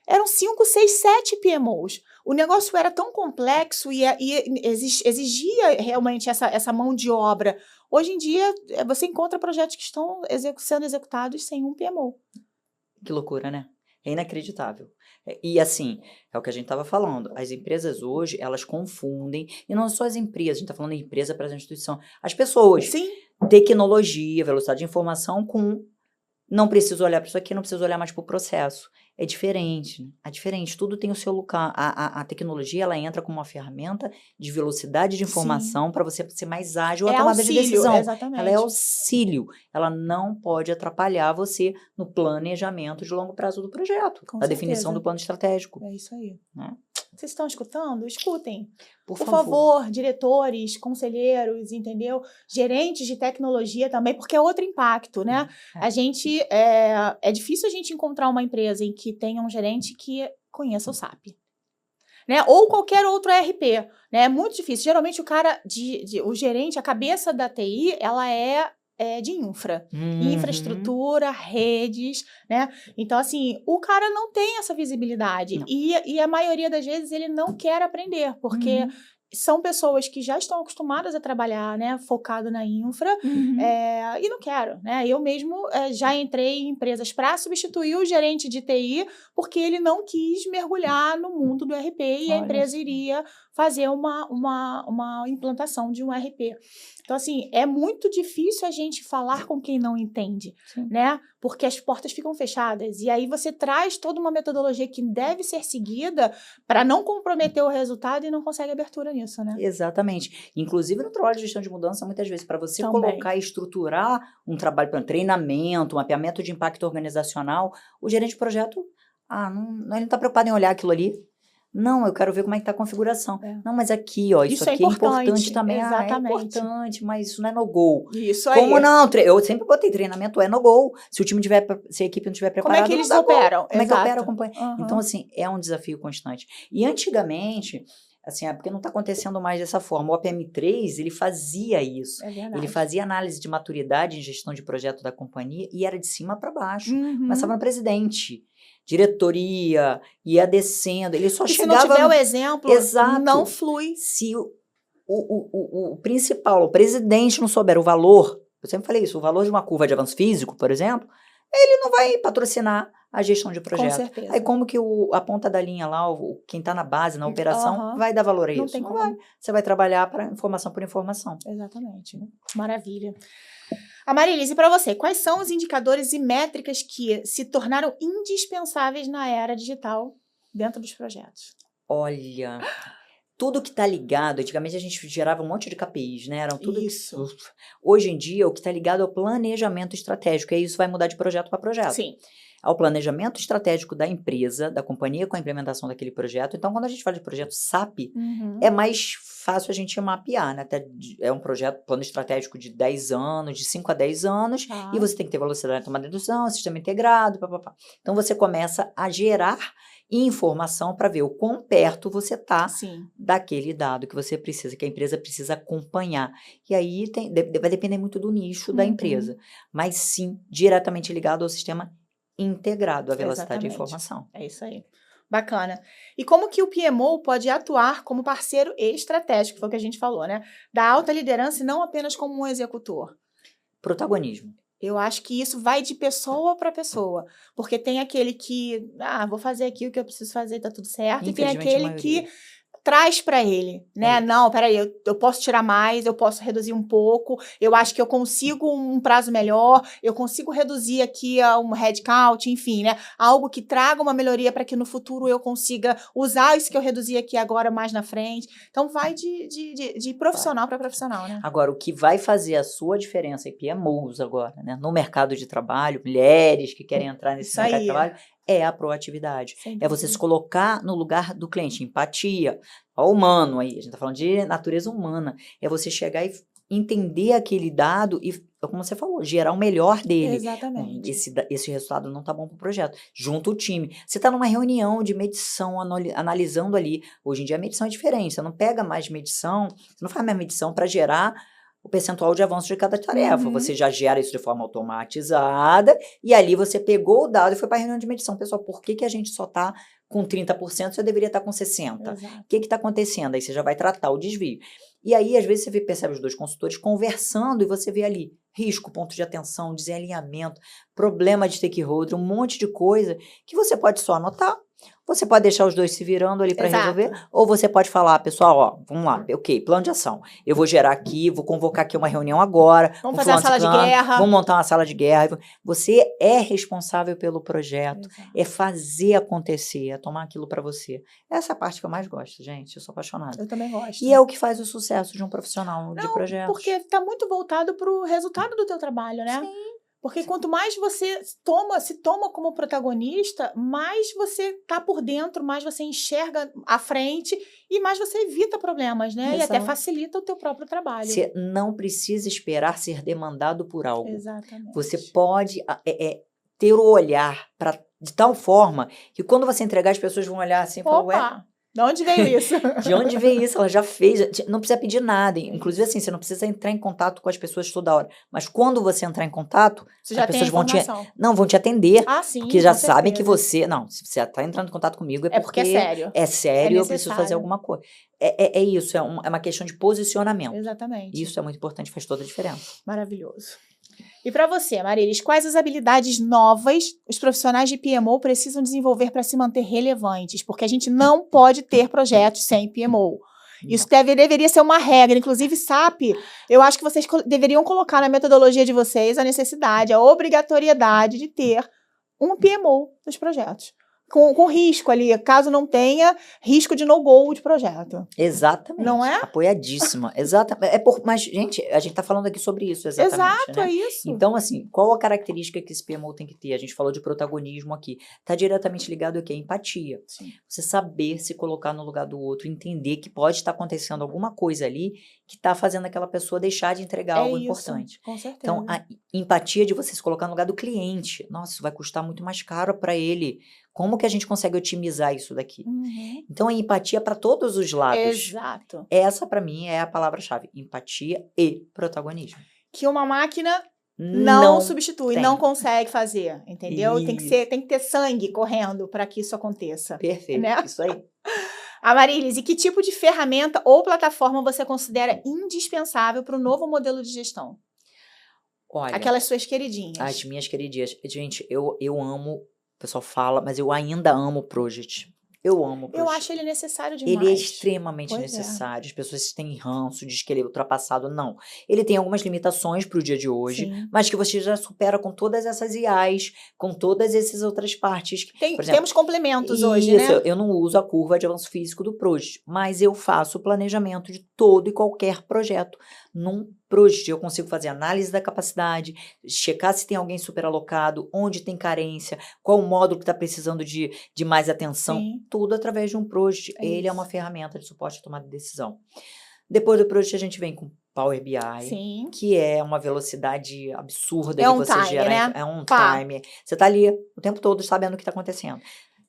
Eram 5, 6, 7 PMOs. O negócio era tão complexo e exigia realmente essa mão de obra. Hoje em dia, você encontra projetos que estão sendo executados sem um PMO. Que loucura, né? É inacreditável. E assim, é o que a gente estava falando. As empresas hoje, elas confundem, e não só as empresas, a gente está falando de empresa para a instituição. As pessoas. Sim. Tecnologia, velocidade de informação com... Não preciso olhar para isso aqui, não preciso olhar mais para o processo. É diferente, né? É diferente, tudo tem o seu lugar. A tecnologia, ela entra como uma ferramenta de velocidade de informação para você ser mais ágil na tomada de decisão. Exatamente. Ela é auxílio. Ela não pode atrapalhar você no planejamento de longo prazo do projeto, na definição do plano estratégico. É isso aí. Né? Vocês estão escutando? Escutem. Por favor, diretores, conselheiros, entendeu? Gerentes de tecnologia também, porque é outro impacto, né? A gente, é difícil a gente encontrar uma empresa em que tenha um gerente que conheça o SAP. Né? Ou qualquer outro ERP, né? É muito difícil. Geralmente o gerente, a cabeça da TI, ela é de infraestrutura, redes, né? Então, assim, o cara não tem essa visibilidade e a maioria das vezes ele não quer aprender, porque são pessoas que já estão acostumadas a trabalhar, né, focado na infra, e não quero, né? Eu mesmo já entrei em empresas para substituir o gerente de TI, porque ele não quis mergulhar no mundo do RP e a empresa iria fazer uma implantação de um RP. Então, assim, é muito difícil a gente falar com quem não entende, né? Porque as portas ficam fechadas. E aí você traz toda uma metodologia que deve ser seguida para não comprometer o resultado e não consegue abertura nisso, né? Exatamente. Inclusive no trabalho de gestão de mudança, muitas vezes, para você colocar e estruturar um trabalho para treinamento, um mapeamento de impacto organizacional, o gerente de projeto, ele não está preocupado em olhar aquilo ali. Não, eu quero ver como é que está a configuração. Não, mas aqui, ó, isso aqui é importante também. Exatamente. É importante, mas isso não é no-go. Isso aí. Como não? Eu sempre botei treinamento, é no-go. Se a equipe não estiver preparada, como é que eles operam? Como é que opera, acompanha. Então, assim, é um desafio constante. E antigamente, assim, porque não está acontecendo mais dessa forma. O OPM3, ele fazia isso. Ele fazia análise de maturidade em gestão de projeto da companhia e era de cima para baixo. Começava no presidente. Diretoria, ia descendo, ele só chegava... Se não tiver o exemplo, não flui. Se o principal, o presidente não souber o valor, eu sempre falei isso, o valor de uma curva de avanço físico, por exemplo, ele não vai patrocinar a gestão de projeto. Com certeza. Aí como que a ponta da linha lá, quem está na base, na operação, vai dar valor a isso? Não tem como. Vai. Você vai trabalhar para informação por informação. Exatamente. Maravilha. Amarilis, e para você, quais são os indicadores e métricas que se tornaram indispensáveis na era digital dentro dos projetos? Olha, tudo que está ligado, antigamente a gente gerava um monte de KPIs, né? Eram tudo isso. Hoje em dia, o que está ligado é o planejamento estratégico, e isso vai mudar de projeto para projeto. Sim. ao planejamento estratégico da empresa, da companhia com a implementação daquele projeto. Então, quando a gente fala de projeto SAP, é mais fácil a gente mapear, né? É um projeto, plano estratégico de 10 anos, de 5 a 10 anos, e você tem que ter velocidade de tomada de decisão, sistema integrado, papapá. Então, você começa a gerar informação para ver o quão perto você está daquele dado que você precisa, que a empresa precisa acompanhar. E aí vai depender muito do nicho da empresa, mas sim, diretamente ligado ao sistema integrado, à velocidade de informação. É isso aí. Bacana. E como que o PMO pode atuar como parceiro estratégico, foi o que a gente falou, né? Da alta liderança e não apenas como um executor? Protagonismo. Eu acho que isso vai de pessoa para pessoa, porque tem aquele que, vou fazer aqui o que eu preciso fazer, tá tudo certo, e tem aquele que traz para ele, né? Não, peraí, eu posso tirar mais, eu posso reduzir um pouco, eu acho que eu consigo um prazo melhor, eu consigo reduzir aqui um headcount, enfim, né? Algo que traga uma melhoria para que no futuro eu consiga usar isso que eu reduzi aqui agora mais na frente. Então, vai de profissional para profissional, né? Agora, o que vai fazer a sua diferença em PMOs agora, né? No mercado de trabalho, mulheres que querem entrar nesse mercado de trabalho, é a proatividade. É você se colocar no lugar do cliente, empatia, ao humano aí, a gente está falando de natureza humana. É você chegar e entender aquele dado e, como você falou, gerar o melhor dele. Exatamente. Esse resultado não está bom para o projeto. Junta o time. Você está numa reunião de medição, analisando ali. Hoje em dia a medição é diferente. Você não pega mais medição, você não faz mais medição para gerar o percentual de avanço de cada tarefa. Você já gera isso de forma automatizada e ali você pegou o dado e foi para a reunião de medição. Pessoal, por que a gente só está com 30%, você deveria estar com 60%? O que está acontecendo? Aí você já vai tratar o desvio. E aí, às vezes, você percebe os dois consultores conversando e você vê ali risco, ponto de atenção, desalinhamento, problema de stakeholder, um monte de coisa que você pode só anotar. Você pode deixar os dois se virando ali para resolver, ou você pode falar, pessoal, ó, vamos lá, ok, plano de ação. Eu vou gerar aqui, vou convocar aqui uma reunião agora. Vamos fazer uma sala de guerra. Vamos montar uma sala de guerra. Você é responsável pelo projeto, é fazer acontecer, é tomar aquilo para você. Essa é a parte que eu mais gosto, gente, eu sou apaixonada. Eu também gosto. E é o que faz o sucesso de um profissional de projetos. Porque está muito voltado para o resultado do teu trabalho, né? Sim. Porque quanto mais você se toma como protagonista, mais você tá por dentro, mais você enxerga à frente e mais você evita problemas, né? E até facilita o teu próprio trabalho. Você não precisa esperar ser demandado por algo. Exatamente. Você pode ter o olhar de tal forma que quando você entregar, as pessoas vão olhar assim e falar, ué, de onde veio isso? De onde veio isso? Ela já fez, não precisa pedir nada. Inclusive, assim, você não precisa entrar em contato com as pessoas toda hora. Mas quando você entrar em contato, as pessoas vão te atender. Sim, porque já sabem que você... Não, se você está entrando em contato comigo é porque é sério. É sério, eu preciso fazer alguma coisa. É isso, é uma questão de posicionamento. Exatamente. Isso é muito importante, faz toda a diferença. Maravilhoso. E para você, Marilis, quais as habilidades novas os profissionais de PMO precisam desenvolver para se manter relevantes? Porque a gente não pode ter projetos sem PMO. Isso deveria ser uma regra. Inclusive, SAP, eu acho que vocês deveriam colocar na metodologia de vocês a necessidade, a obrigatoriedade de ter um PMO nos projetos. Com risco ali, caso não tenha risco de no-go de projeto. Exatamente. Não é? Apoiadíssima. Exatamente. Mas, gente, a gente está falando aqui sobre isso, exatamente. Exato, né? É isso. Então, assim, qual a característica que esse PMO tem que ter? A gente falou de protagonismo aqui. Está diretamente ligado ao quê? Empatia. Sim. Você saber se colocar no lugar do outro, entender que pode estar acontecendo alguma coisa ali que está fazendo aquela pessoa deixar de entregar algo importante. Com certeza. Então, a empatia de você se colocar no lugar do cliente. Nossa, isso vai custar muito mais caro para ele. Como que a gente consegue otimizar isso daqui? Então, a empatia para todos os lados. Exato. Essa, para mim, é a palavra-chave. Empatia e protagonismo. Que uma máquina não substitui, não consegue fazer, entendeu? Tem que ter sangue correndo para que isso aconteça. Perfeito, né? Isso aí. Marilis, e que tipo de ferramenta ou plataforma você considera indispensável para o novo modelo de gestão? Olha, aquelas suas queridinhas. As minhas queridinhas. Gente, eu amo... O pessoal fala, mas eu ainda amo o Project. Eu amo o Project. Eu acho ele necessário demais. Ele é extremamente necessário. As pessoas têm ranço, diz que ele é ultrapassado. Não. Ele tem algumas limitações para o dia de hoje, mas que você já supera com todas essas IAs, com todas essas outras partes. Por exemplo, temos complementos hoje, né? Eu não uso a curva de avanço físico do Project, mas eu faço o planejamento de todo e qualquer projeto num project. Eu consigo fazer análise da capacidade, checar se tem alguém superalocado, onde tem carência, qual o módulo que está precisando de mais atenção. Sim. Tudo através de um project. Ele é uma isso. ferramenta de suporte à tomada de decisão. Depois do project, a gente vem com Power BI, Sim. que é uma velocidade absurda É de on você time, gerar. né? É on Pá. time. Você está ali o tempo todo sabendo o que está acontecendo.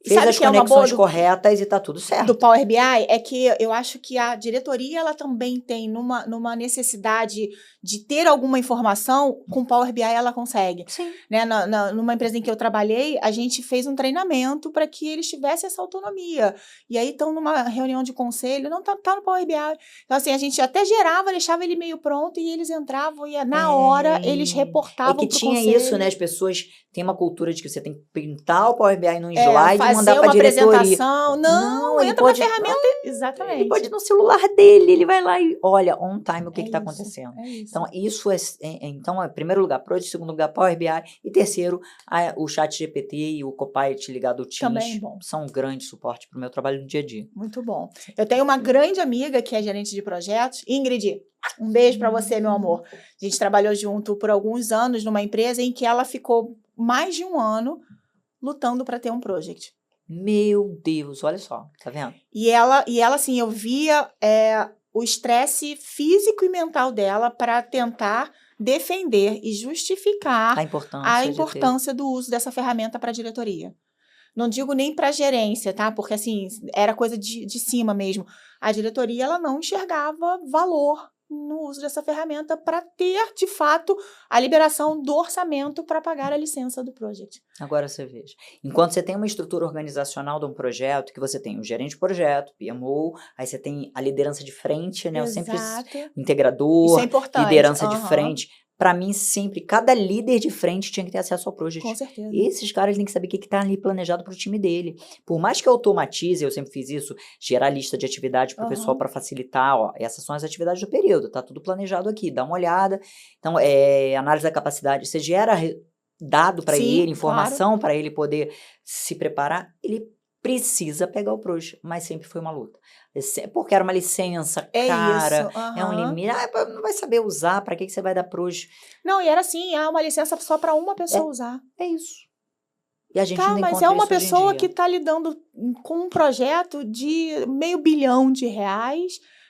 E Fez sabe as que é uma boa conexões corretas e está tudo do certo. Power BI? É que eu acho que a diretoria ela também tem numa necessidade de ter alguma informação, com Power BI ela consegue. Sim. Né? Numa empresa em que eu trabalhei, a gente fez um treinamento para que eles tivessem essa autonomia. E aí estão numa reunião de conselho, não tá no Power BI. Então, assim, a gente até gerava, deixava ele meio pronto e eles entravam e na hora eles reportavam É que pro tinha conselho. isso, né? As pessoas têm uma cultura de que você tem que printar o Power BI num slide e mandar fazer para uma diretoria. apresentação. Não, ele entra pode, na ferramenta. Exatamente. ele pode ir no celular dele, ele vai lá e olha on time o que está isso, acontecendo. É isso. Então, isso então, em primeiro lugar, Project, em segundo lugar, Power BI, e terceiro, o Chat GPT e o Copilot ligado ao Teams Também bom. são um grande suporte para o meu trabalho no dia a dia. Muito bom. Eu tenho uma grande amiga que é gerente de projetos, Ingrid. Um beijo para você, meu amor. A gente trabalhou junto por alguns anos numa empresa em que ela ficou mais de um ano lutando para ter um project. Meu Deus, olha só, tá vendo? E ela assim, eu via o estresse físico e mental dela para tentar defender e justificar A importância do uso dessa ferramenta para a diretoria. Não digo nem para a gerência, tá? Porque, assim, era coisa de cima mesmo. A diretoria, ela não enxergava valor no uso dessa ferramenta para ter, de fato, a liberação do orçamento para pagar a licença do project. Agora você veja. Enquanto você tem uma estrutura organizacional de um projeto, que você tem o gerente de projeto, PMO, aí você tem a liderança de frente, né? Eu sempre o integrador, Isso é importante. liderança de frente. Para mim, sempre, cada líder de frente tinha que ter acesso ao project. Com certeza. E esses caras têm que saber o que está ali planejado para o time dele. Por mais que eu automatize, eu sempre fiz isso, gerar lista de atividade para o pessoal para facilitar, ó, essas são as atividades do período, tá tudo planejado aqui, dá uma olhada. Então, análise da capacidade, você gera dado para ele, informação para ele poder se preparar, ele precisa pegar o project, mas sempre foi uma luta. Porque era uma licença cara, é um limite, não vai saber usar, para que você vai dar project? Não, e era assim, uma licença só para uma pessoa usar. É isso. E a gente não encontra mas é uma isso hoje em pessoa dia. que está lidando com um projeto de R$500 milhão,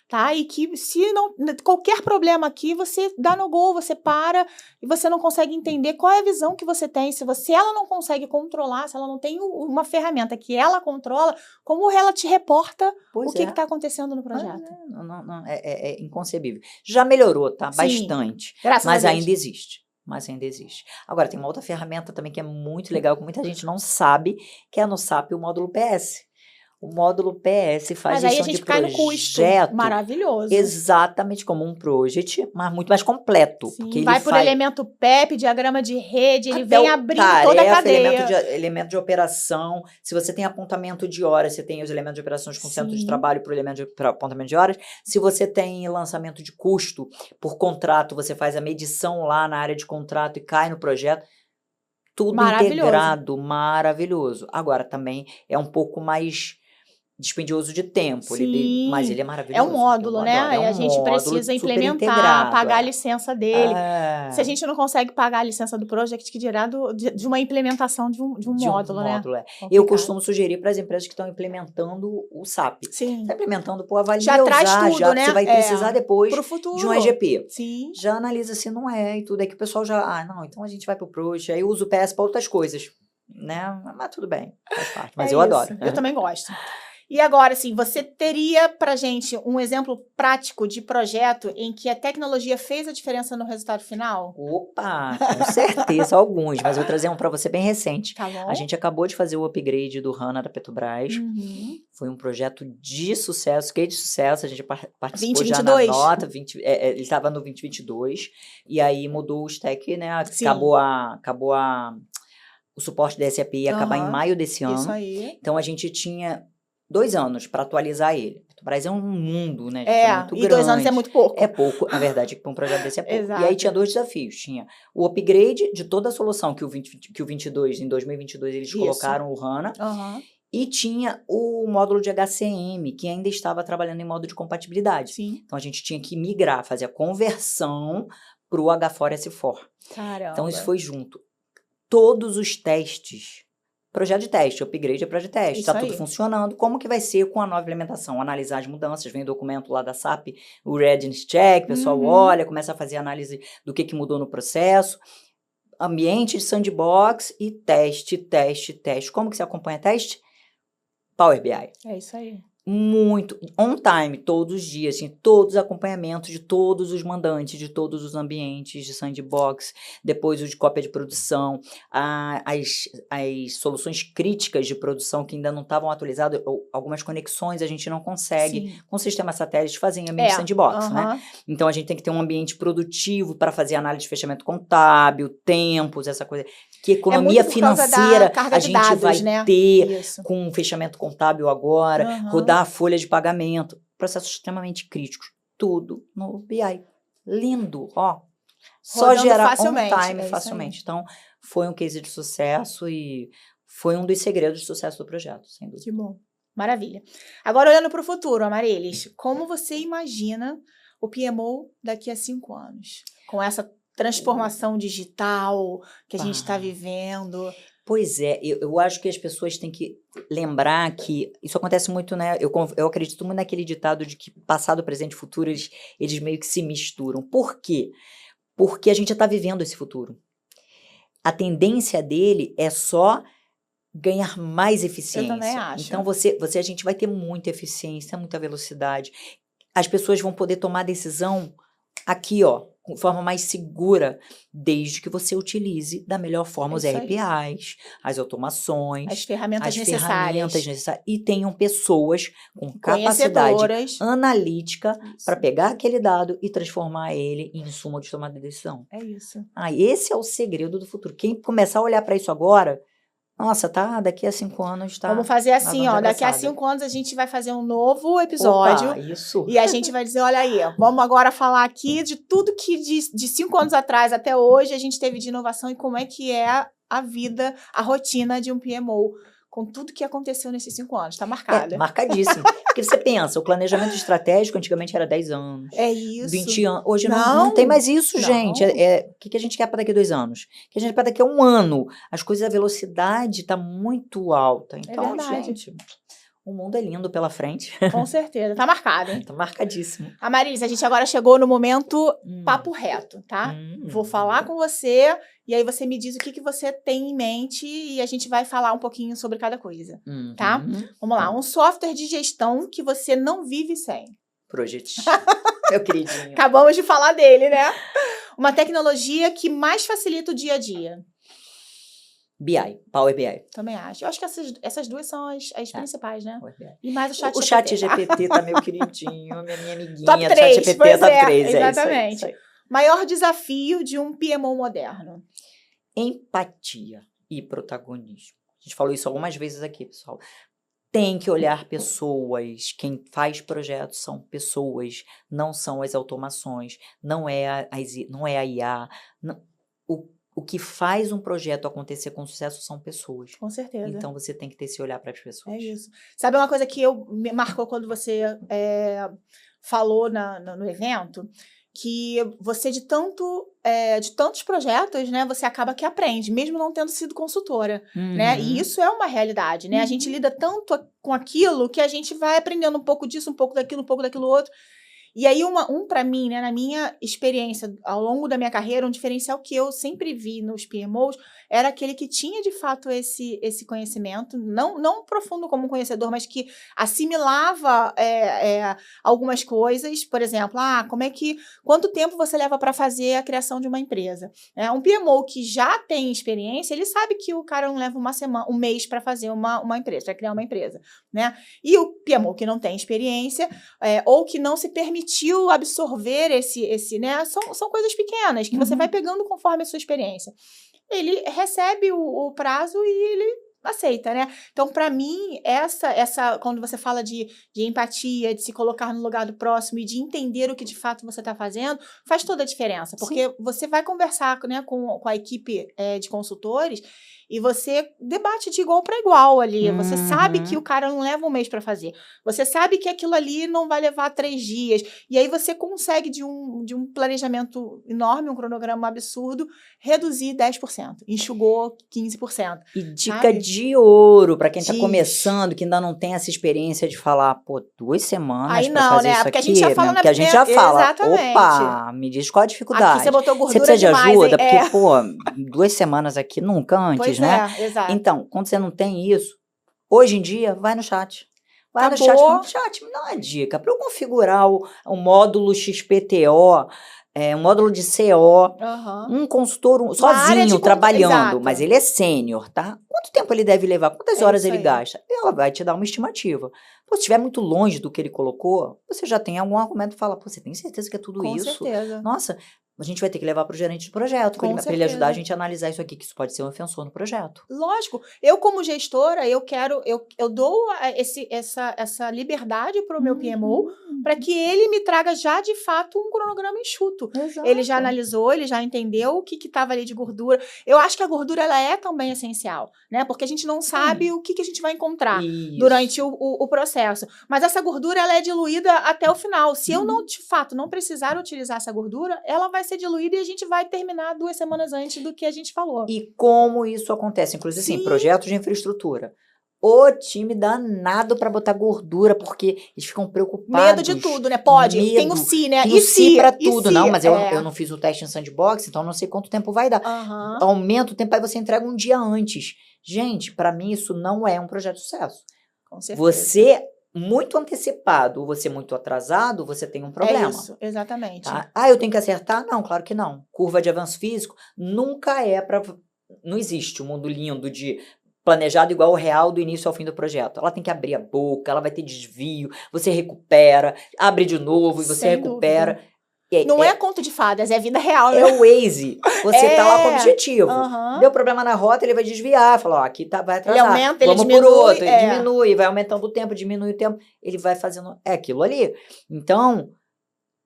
tá? E que se não qualquer problema aqui, você dá no gol, você para e você não consegue entender qual é a visão que você tem. Se ela não consegue controlar, se ela não tem uma ferramenta que ela controla, como ela te reporta o que está acontecendo no projeto? Não, é inconcebível. Já melhorou, tá? Bastante. Graças a Deus. Mas ainda existe. Agora, tem uma outra ferramenta também que é muito legal, que muita gente não sabe, que é no SAP o módulo PS. O módulo PS faz gestão de projeto. Mas aí a gente cai no custo. Maravilhoso. Exatamente como um project, mas muito mais completo. Sim, porque vai por elemento PEP, diagrama de rede, ele vem abrindo tarefa, toda a cadeia. Elemento de operação. Se você tem apontamento de horas, você tem os elementos de operações com centro de trabalho para apontamento de horas. Se você tem lançamento de custo por contrato, você faz a medição lá na área de contrato e cai no projeto. Tudo integrado, maravilhoso. Agora, também é um pouco mais dispendioso de tempo, mas ele é maravilhoso. É um módulo, né? E a gente precisa implementar, pagar a licença dele. Se a gente não consegue pagar a licença do project, que dirá de uma implementação de um módulo, né? Eu costumo sugerir para as empresas que estão implementando o SAP. Sim. Está implementando, avalia já traz usar, tudo, né? Você vai precisar depois de um EGP. Sim. Já analisa se não é e tudo. É que o pessoal já, não, então a gente vai para o project, aí usa o PS para outras coisas, né? Mas tudo bem, faz parte. Mas eu adoro. Eu também gosto. E agora, assim, você teria pra gente um exemplo prático de projeto em que a tecnologia fez a diferença no resultado final? Opa, com certeza, alguns, mas eu vou trazer um para você bem recente. Tá bom. A gente acabou de fazer o upgrade do HANA da Petrobras. Foi um projeto de sucesso, a gente participou 2022. Já na nota, ele estava no 2022, e aí mudou o stack, né? Acabou o suporte da SAP ia acabar em maio desse ano. Isso aí. Então, a gente tinha 2 anos para atualizar ele. Petrobras é um mundo, né? Muito e grande. 2 anos é muito pouco. É pouco, na verdade, para um projeto desse é pouco. Exato. E aí tinha 2 desafios. Tinha o upgrade de toda a solução que o 22, em 2022, eles colocaram o HANA. E tinha o módulo de HCM, que ainda estava trabalhando em modo de compatibilidade. Sim. Então, a gente tinha que migrar, fazer a conversão para o H4S4. Caramba. Então, isso foi junto. Todos os testes, projeto de teste, upgrade é projeto de teste, está tudo funcionando. Como que vai ser com a nova implementação? Analisar as mudanças, vem o documento lá da SAP, o Readiness Check, o pessoal olha, começa a fazer análise do que mudou no processo. Ambiente de sandbox e teste. Como que você acompanha teste? Power BI. É isso aí. Muito on time, todos os dias, assim, todos os acompanhamentos de todos os mandantes, de todos os ambientes de sandbox, depois o de cópia de produção, as soluções críticas de produção que ainda não estavam atualizadas, ou algumas conexões a gente não consegue, com o sistema satélite, fazer em ambiente de sandbox, né? Então, a gente tem que ter um ambiente produtivo para fazer análise de fechamento contábil, tempos, essa coisa. Que economia financeira a gente dados, vai ter com o fechamento contábil agora, rodar a folha de pagamento, processos extremamente críticos, tudo no BI. Lindo, ó. Só gerar on time facilmente. Então, foi um case de sucesso e foi um dos segredos de sucesso do projeto, sem dúvida. Que bom. Maravilha. Agora, olhando para o futuro, Amarilis, como você imagina o PMO daqui a 5 anos? Com essa transformação digital que a gente está vivendo. Pois é, eu acho que as pessoas têm que lembrar que isso acontece muito, né? Eu acredito muito naquele ditado de que passado, presente e futuro, eles meio que se misturam. Por quê? Porque a gente já está vivendo esse futuro. A tendência dele é só ganhar mais eficiência. Eu também acho. Então, a gente vai ter muita eficiência, muita velocidade. As pessoas vão poder tomar decisão aqui, ó, de forma mais segura, desde que você utilize da melhor forma os RPAs, as automações, as ferramentas necessárias. E tenham pessoas com capacidade analítica para pegar aquele dado e transformar ele em insumo de tomada de decisão. É isso. Esse é o segredo do futuro. Quem começar a olhar para isso agora, nossa, daqui a 5 anos tá. Vamos fazer assim, ó, daqui a 5 anos a gente vai fazer um novo episódio. Opa, isso. E a gente vai dizer, olha aí, vamos agora falar aqui de tudo que de 5 anos atrás até hoje a gente teve de inovação e como é que é a vida, a rotina de um PMO, com tudo que aconteceu nesses 5 anos. Tá marcada. Marcadíssimo. Porque você pensa, o planejamento estratégico antigamente era 10 anos. É isso. 20 anos. Hoje não tem mais isso, gente. O que a gente quer para daqui a 2 anos? O que a gente quer para daqui a 1 ano? As coisas, a velocidade está muito alta. Então, gente, o mundo é lindo pela frente. Com certeza. Tá marcado, hein? Tá marcadíssimo. Amarilis, a gente agora chegou no momento papo reto, tá? Vou falar com você e aí você me diz o que você tem em mente e a gente vai falar um pouquinho sobre cada coisa, tá? Vamos lá. Um software de gestão que você não vive sem. Project. Meu queridinho. Acabamos de falar dele, né? Uma tecnologia que mais facilita o dia a dia. BI, Power BI. Também acho. Eu acho que essas duas são as principais, né? E mais o chat GPT tá meu queridinho, minha amiguinha. Top 3, chat GPT, top 3. Exatamente. Isso aí. Maior desafio de um PMO moderno? Empatia e protagonismo. A gente falou isso algumas vezes aqui, pessoal. Tem que olhar pessoas. Quem faz projetos são pessoas, não são as automações, não é a IA. Não, o que faz um projeto acontecer com sucesso são pessoas. Com certeza. Então, você tem que ter esse olhar para as pessoas. É isso. Sabe uma coisa que me marcou quando você falou no evento? Que você, de tantos projetos, né, você acaba que aprende, mesmo não tendo sido consultora, né? E isso é uma realidade, né? A gente lida tanto com aquilo que a gente vai aprendendo um pouco disso, um pouco daquilo outro. E aí, para mim, né, na minha experiência, ao longo da minha carreira, um diferencial que eu sempre vi nos PMOs era aquele que tinha, de fato, esse conhecimento, não profundo como conhecedor, mas que assimilava algumas coisas. Por exemplo, quanto tempo você leva para fazer a criação de uma empresa? Um PMO que já tem experiência, ele sabe que o cara não leva um mês para fazer uma empresa, para criar uma empresa, né? E o PMO que não tem experiência, ou que não se permitiu absorver né? São coisas pequenas que você vai pegando conforme a sua experiência. Ele recebe o prazo e ele aceita, né? Então, para mim, quando você fala de empatia, de se colocar no lugar do próximo e de entender o que de fato você está fazendo, faz toda a diferença. Porque você vai conversar, né, com a equipe de consultores e você debate de igual para igual ali. Você sabe que Uhum. o cara não leva um mês para fazer. Você sabe que aquilo ali não vai levar 3 dias. E aí você consegue, de um planejamento enorme, um cronograma absurdo, reduzir 10%. Enxugou 15%. E dica Sabe? de ouro para quem tá Diz. começando, que ainda não tem essa experiência de falar, pô, 2 semanas Aí para não, fazer né? isso Porque a aqui, gente já fala mesmo na que a gente já fala, Exatamente. opa, me diz qual a Aqui você dificuldade. botou Você gordura precisa de demais, hein? ajuda? Porque, pô, 2 semanas aqui, nunca antes, Pois né? é, exato. Então, quando você não tem isso, hoje em dia, vai no chat. Vai no chat, Acabou. chat, me dá uma dica. Para eu configurar o módulo XPTO, um módulo de CO, Aham. um consultor Uma área de sozinho, trabalhando, exato. mas ele é sênior, tá? Quanto tempo ele deve levar? Quantas É horas isso ele aí. gasta? Ela vai te dar uma estimativa. Pô, se estiver muito longe do que ele colocou, você já tem algum argumento para falar, pô, você tem certeza que é tudo Com isso? certeza. Nossa, a gente vai ter que levar para o gerente de projeto, Com para ele ajudar a certeza. gente a analisar isso aqui, que isso pode ser um ofensor no projeto. Lógico. Eu, como gestora, eu dou essa liberdade para o meu PMO para que ele me traga já, de fato, um cronograma enxuto. Ele já Exato. analisou, ele já entendeu o que estava ali de gordura. Eu acho que a gordura ela é também essencial, né? Porque a gente não sabe o que a gente vai encontrar durante Isso. o processo. Mas essa gordura ela é diluída até o final. Se eu não, de fato, não precisar utilizar essa gordura, ela vai ser diluída e a gente vai terminar 2 semanas antes do que a gente falou. E como isso acontece? Inclusive, assim, Sim. projetos de infraestrutura. O time danado para botar gordura, porque eles ficam preocupados. Medo de tudo, né? Pode. Tem o Medo. se, né? Tem E o se para e tudo. se? Não, mas eu É. não fiz o teste em sandbox, então não sei quanto tempo vai dar. Aham. Aumenta o tempo, aí você entrega um dia antes. Gente, para mim isso não é um projeto de sucesso. Com certeza. Você muito antecipado ou você muito atrasado, você tem um problema. É isso, exatamente. Tá? Ah, eu tenho que acertar? Não, claro que não. Curva de avanço físico nunca é para... Não existe um mundo lindo de planejado igual o real do início ao fim do projeto. Ela tem que abrir a boca, ela vai ter desvio, você recupera, abre de novo e você Sem recupera. dúvida. Não é conto de fadas, é vida real. É o Waze. Você tá lá com o objetivo. Aham. Deu problema na rota, ele vai desviar. Fala, ó, aqui vai atrasar. Ele aumenta, ele Vamos diminui. por outro. Ele diminui, vai aumentando o tempo, diminui o tempo. Ele vai fazendo... É aquilo ali. Então,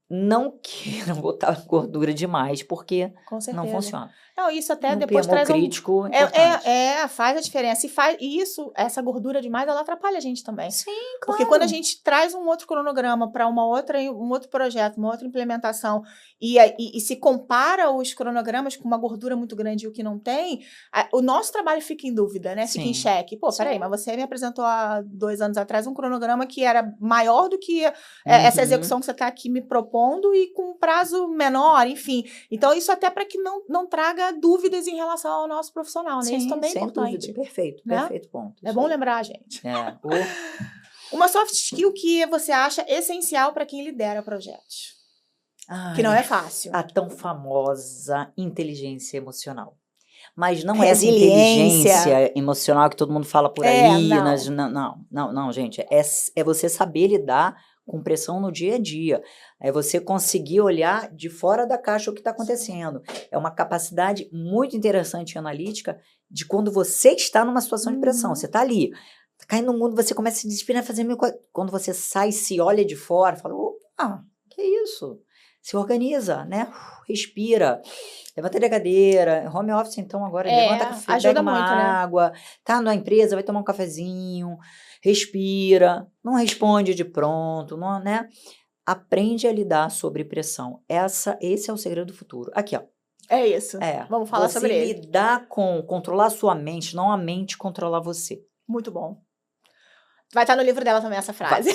não queiram botar gordura demais, porque Com certeza. não funciona. Não, isso até No depois PMO traz crítico, importante. faz a diferença. E isso, essa gordura demais, ela atrapalha a gente também. Sim, claro. Porque quando a gente traz um outro cronograma para um outro projeto, uma outra implementação, e se compara os cronogramas com uma gordura muito grande e o que não tem, o nosso trabalho fica em dúvida, né? Fica em Sim. xeque. Pô, peraí, Sim. mas você me apresentou há 2 anos atrás um cronograma que era maior do que essa execução que você está aqui me propondo e com um prazo menor, enfim. Então, isso até para que não traga dúvidas em relação ao nosso profissional, né? Isso Sim, também é sem importante. dúvida. Perfeito, né? perfeito ponto. É Isso bom aí. lembrar, gente. É. Uma soft skill que você acha essencial para quem lidera projetos. Ai, Que não é fácil. a tão famosa inteligência emocional. Mas não é essa Resiliência. inteligência emocional que todo mundo fala por aí. Não, gente. É você saber lidar com pressão no dia a dia. É você conseguir olhar de fora da caixa o que está acontecendo. É uma capacidade muito interessante e analítica de quando você está numa situação de pressão. Você está ali, tá caindo no mundo, você começa a se desesperar, fazer mil coisas. Quando você sai, se olha de fora, fala, opa, que isso? Se organiza, né? Respira. Levanta da cadeira. Home office, então, agora levanta café, ajuda pega uma muito, né? água. Tá na empresa, vai tomar um cafezinho. Respira. Não responde de pronto, não, né? Aprende a lidar sobre pressão. Esse é o segredo do futuro. Aqui, ó. É isso. Vamos falar sobre ele. Você lidar com, controlar a sua mente, não a mente controlar você. Muito bom. Vai estar no livro dela também essa frase.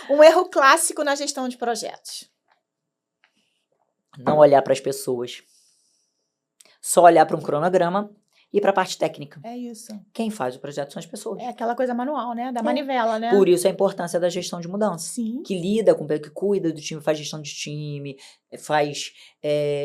Um erro clássico na gestão de projetos. Não olhar para as pessoas. Só olhar para um cronograma e para a parte técnica. É isso. Quem faz o projeto são as pessoas. É aquela coisa manual, né? Da manivela, né? Por isso a importância da gestão de mudança. Sim. Que lida com, que cuida do time, faz gestão de time, faz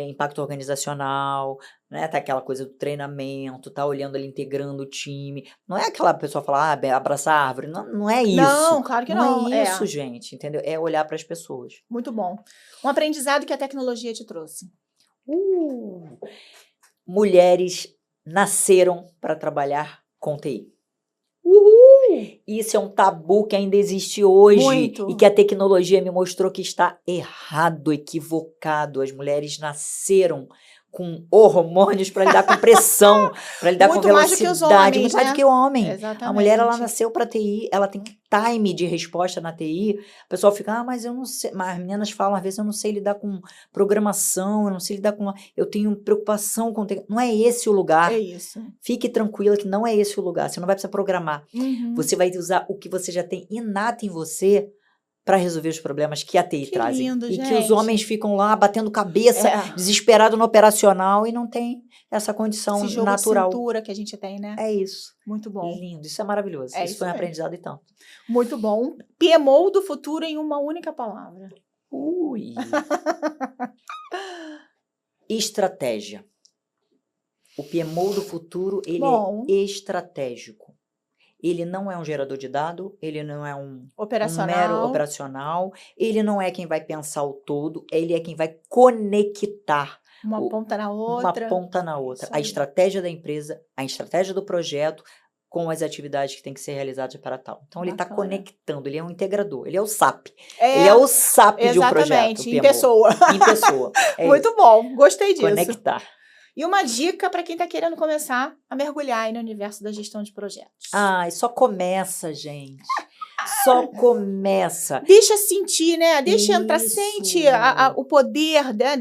impacto organizacional, né? Tá aquela coisa do treinamento, tá olhando ali, integrando o time. Não é aquela pessoa falar, abraçar a árvore. Não é isso. Não, claro que não. Não é isso, gente, entendeu? É olhar para as pessoas. Muito bom. Um aprendizado que a tecnologia te trouxe. Mulheres nasceram para trabalhar com TI. Isso é um tabu que ainda existe hoje. Muito. E que a tecnologia me mostrou que está errado, equivocado. As mulheres nasceram com hormônios, para lidar com pressão, para lidar com Muito mais do que os velocidade, homens, muito mais né? do que o homem. Exatamente. A mulher, ela nasceu para TI, ela tem time de resposta na TI. O pessoal fica, mas eu não sei. Mas as meninas falam, às vezes, eu não sei lidar com programação, eu não sei lidar com. Eu tenho preocupação com. Não é esse o lugar. É isso. Fique tranquila que não é esse o lugar. Você não vai precisar programar. Uhum. Você vai usar o que você já tem inato em você para resolver os problemas que a TI Que trazem. lindo, E gente. que os homens ficam lá batendo cabeça, desesperado no operacional e não tem essa condição Esse jogo natural. de cintura que a gente tem, né? É isso. Muito bom. Lindo. Isso é maravilhoso. É isso isso foi um mesmo. aprendizado e tanto. Muito bom. PMO do futuro em uma única palavra. Ui. Estratégia. O PMO do futuro, ele é estratégico. Ele não é um gerador de dado, ele não é um mero operacional, ele não é quem vai pensar o todo, ele é quem vai conectar uma ponta na outra. Uma ponta na outra. A estratégia da empresa, a estratégia do projeto, com as atividades que têm que ser realizadas para tal. Então, ele está conectando, ele é um integrador, ele é o SAP. Ele é o SAP de um projeto. Exatamente, em pessoa. Em pessoa. Muito bom, gostei disso. Conectar. E uma dica para quem está querendo começar a mergulhar aí no universo da gestão de projetos. Ai, só começa, gente. Só começa. Deixa sentir, né? Deixa entrar, sente o poder, né?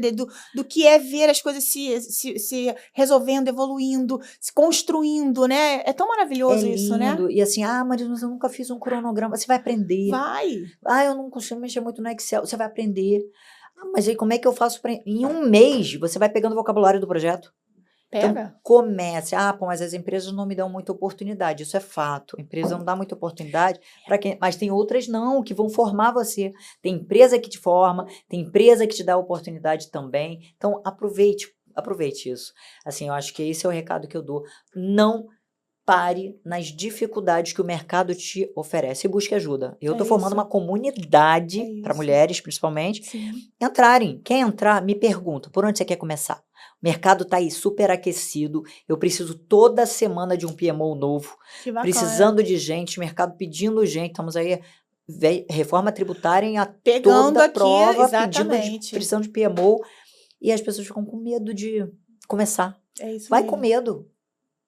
do que é ver as coisas se resolvendo, evoluindo, se construindo, né? É tão maravilhoso isso, né? E assim, mas eu nunca fiz um cronograma. Você vai aprender. Vai. Eu não consigo mexer muito no Excel. Você vai aprender. Mas aí como é que eu faço para... Em um mês, você vai pegando o vocabulário do projeto. Pega. Então, comece. Mas as empresas não me dão muita oportunidade. Isso é fato. A empresa não dá muita oportunidade para quem... Mas tem outras não, que vão formar você. Tem empresa que te forma, tem empresa que te dá oportunidade também. Então, aproveite isso. Assim, eu acho que esse é o recado que eu dou. Não pare nas dificuldades que o mercado te oferece e busque ajuda. Eu estou formando uma comunidade para mulheres, principalmente, entrarem. Quer entrar? Me pergunta, por onde você quer começar? O mercado está aí super aquecido, eu preciso toda semana de um PMO novo, precisando de gente, mercado pedindo gente, estamos aí, reforma tributária em pegando toda prova, exatamente. precisando de PMO, e as pessoas ficam com medo de começar. É isso Vai mesmo. com medo.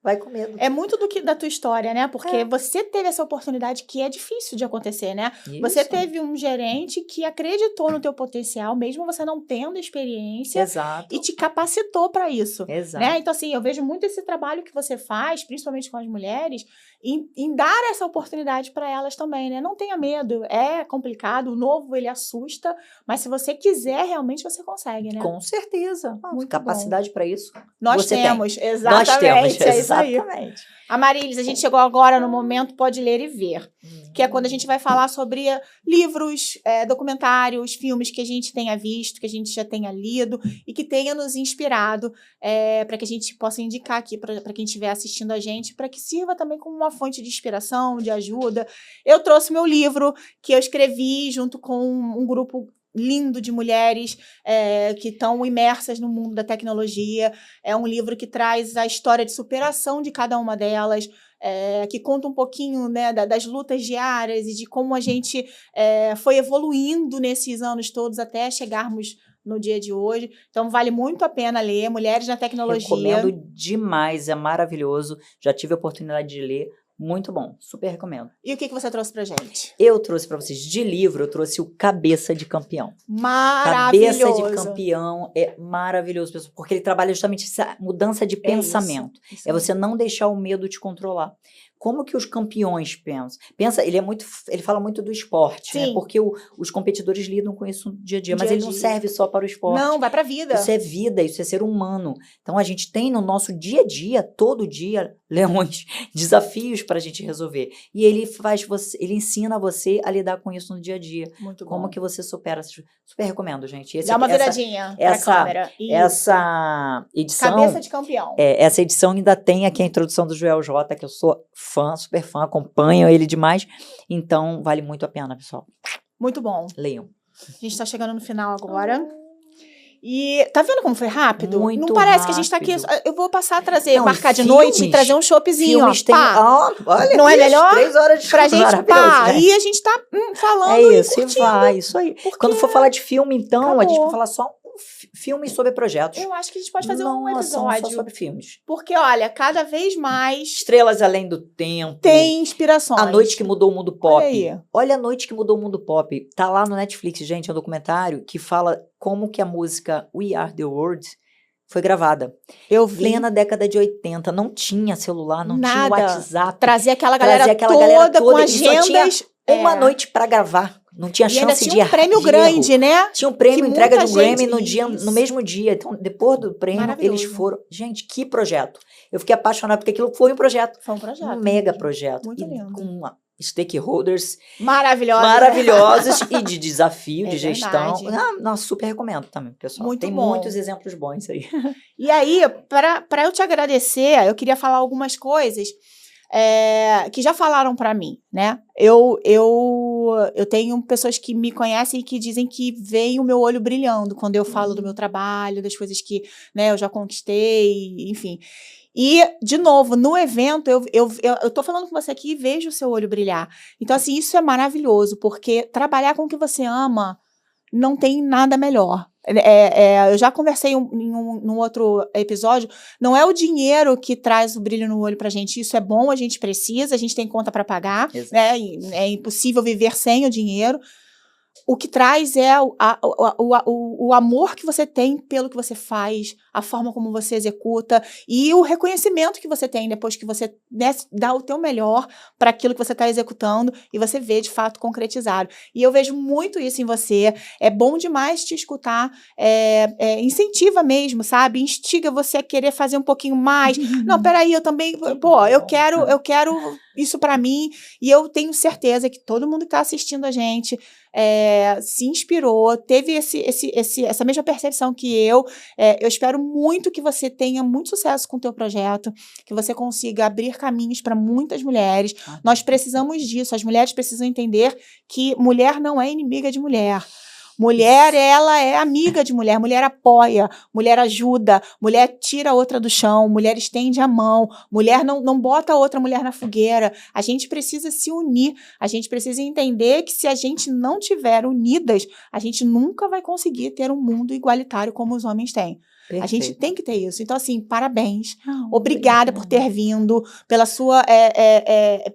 Vai com medo. É muito da tua história, né? Porque você teve essa oportunidade que é difícil de acontecer, né? Isso. Você teve um gerente que acreditou no teu potencial, mesmo você não tendo experiência. Exato. E te capacitou para isso. Exato. Né? Então, assim, eu vejo muito esse trabalho que você faz, principalmente com as mulheres, em dar essa oportunidade para elas também, né? Não tenha medo. É complicado, o novo, ele assusta, mas se você quiser, realmente você consegue, né? Com certeza. Muito capacidade para isso. Nós você temos, tem. exatamente. Nós temos, é isso aí. exatamente. Amarilis, a gente chegou agora no momento Pode Ler e Ver, que é quando a gente vai falar sobre livros, documentários, filmes que a gente tenha visto, que a gente já tenha lido e que tenha nos inspirado, para que a gente possa indicar aqui para quem estiver assistindo a gente, para que sirva também como uma fonte de inspiração, de ajuda. Eu trouxe meu livro que eu escrevi junto com um grupo lindo de mulheres que estão imersas no mundo da tecnologia. É um livro que traz a história de superação de cada uma delas, que conta um pouquinho, né, das lutas diárias e de como a gente foi evoluindo nesses anos todos até chegarmos no dia de hoje. Então, vale muito a pena ler Mulheres na Tecnologia. Recomendo demais, é maravilhoso. Já tive a oportunidade de ler. Muito bom, super recomendo. E o que você trouxe pra gente? Eu trouxe para vocês, de livro, eu trouxe o Cabeça de Campeão. Maravilhoso. Cabeça de Campeão é maravilhoso, pessoal, porque ele trabalha justamente essa mudança de pensamento. Isso. É você não deixar o medo te controlar. Como que os campeões pensam? Ele fala muito do esporte, né? Porque os competidores lidam com isso no dia a dia, mas ele não serve só para o esporte. Não, vai para a vida. Isso é vida, isso é ser humano. Então a gente tem no nosso dia a dia, todo dia, leões, desafios para a gente resolver. E ele ensina você a lidar com isso no dia a dia. Muito bom. Como que você supera? Super recomendo, gente. Dá uma viradinha para a câmera. Essa edição... Cabeça de Campeão. Essa edição ainda tem aqui a introdução do Joel J, que eu sou fã, super fã, acompanho ele demais. Então, vale muito a pena, pessoal. Muito bom. Leiam. A gente está chegando no final agora. E tá vendo como foi rápido? Muito Não parece rápido. que a gente tá aqui. Eu vou passar a trazer, marcar de filmes, noite e trazer um choppzinho, ó. Olha, não é melhor? 3 horas de pra gente, pá. gente. E a gente tá falando isso, e curtindo. vai, isso aí. Quando for falar de filme, então, Acabou. a gente vai falar só um filmes sobre projetos. Eu acho que a gente pode fazer um episódio. Só sobre filmes. Porque, olha, cada vez mais... Estrelas Além do Tempo. Tem inspirações. A Noite que Mudou o Mundo Pop. Olha A Noite que Mudou o Mundo Pop. Tá lá no Netflix, gente. É um documentário que fala como que a música We Are The World foi gravada. Eu vi. Plena década de 80. Não tinha celular, não tinha WhatsApp. Trazia aquela galera toda com agendas. Uma noite pra gravar. Não tinha chance de errar. Tinha um prêmio grande, né? Tinha um prêmio, entrega de um Grammy no mesmo dia. Então, depois do prêmio, eles foram... Gente, que projeto. Eu fiquei apaixonada, porque aquilo foi um projeto. Foi um projeto. Um mega projeto. Muito lindo. Com stakeholders maravilhosos e de desafio, de gestão. Verdade. Nossa, super recomendo também, pessoal. Muito Tem bom. muitos exemplos bons aí. E aí, para eu te agradecer, eu queria falar algumas coisas que já falaram para mim, né? Eu tenho pessoas que me conhecem e que dizem que veem o meu olho brilhando quando eu falo do meu trabalho, das coisas que, né, eu já conquistei, enfim. E, de novo, no evento, eu tô falando com você aqui e vejo o seu olho brilhar. Então, assim, isso é maravilhoso, porque trabalhar com o que você ama não tem nada melhor. Eu já conversei num outro episódio, não é o dinheiro que traz o brilho no olho pra gente, isso é bom, a gente precisa, a gente tem conta para pagar, né? É impossível viver sem o dinheiro. O que traz é o amor que você tem pelo que você faz, a forma como você executa e o reconhecimento que você tem depois que você, né, dá o teu melhor para aquilo que você está executando e você vê de fato concretizado. E eu vejo muito isso em você. É bom demais te escutar, incentiva mesmo, sabe? Instiga você a querer fazer um pouquinho mais. Não, peraí, eu também, eu quero isso para mim e eu tenho certeza que todo mundo que está assistindo a gente se inspirou, teve essa mesma percepção que eu. Eu espero muito que você tenha muito sucesso com o teu projeto, que você consiga abrir caminhos para muitas mulheres. Nós precisamos disso, as mulheres precisam entender que mulher não é inimiga de mulher. Mulher, ela é amiga de mulher, mulher apoia, mulher ajuda, mulher tira a outra do chão, mulher estende a mão, mulher não bota a outra mulher na fogueira. A gente precisa se unir, a gente precisa entender que se a gente não tiver unidas, a gente nunca vai conseguir ter um mundo igualitário como os homens têm. Perfeito. A gente tem que ter isso. Então, assim, parabéns. Obrigada por ter vindo, pela sua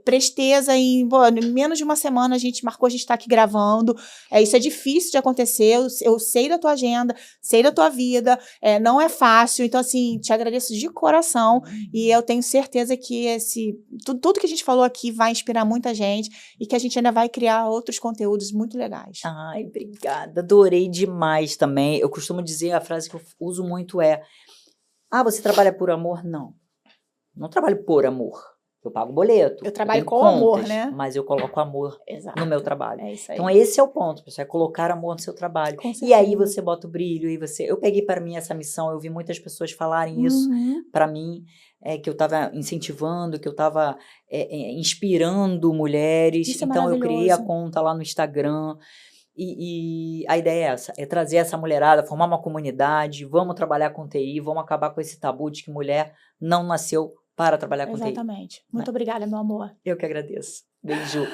presteza em menos de uma semana a gente está aqui gravando. Isso é difícil de acontecer. Eu sei da tua agenda, sei da tua vida. Não é fácil. Então, assim, te agradeço de coração e eu tenho certeza que tudo que a gente falou aqui vai inspirar muita gente e que a gente ainda vai criar outros conteúdos muito legais. Ai, obrigada. Adorei demais também. Eu costumo dizer, a frase que eu uso muito você trabalha por amor? Não trabalho por amor. Eu pago boleto. Eu trabalho com amor, né? Mas eu coloco amor no meu trabalho. É isso aí. Então, esse é o ponto, pessoal, é colocar amor no seu trabalho. E aí você bota o brilho, eu peguei para mim essa missão, eu vi muitas pessoas falarem isso para mim, que eu estava incentivando, que eu estava inspirando mulheres. Isso então, eu criei a conta lá no Instagram. E a ideia é essa, é trazer essa mulherada, formar uma comunidade, vamos trabalhar com TI, vamos acabar com esse tabu de que mulher não nasceu para trabalhar com TI. Exatamente. Muito obrigada, meu amor. Eu que agradeço. Beijo.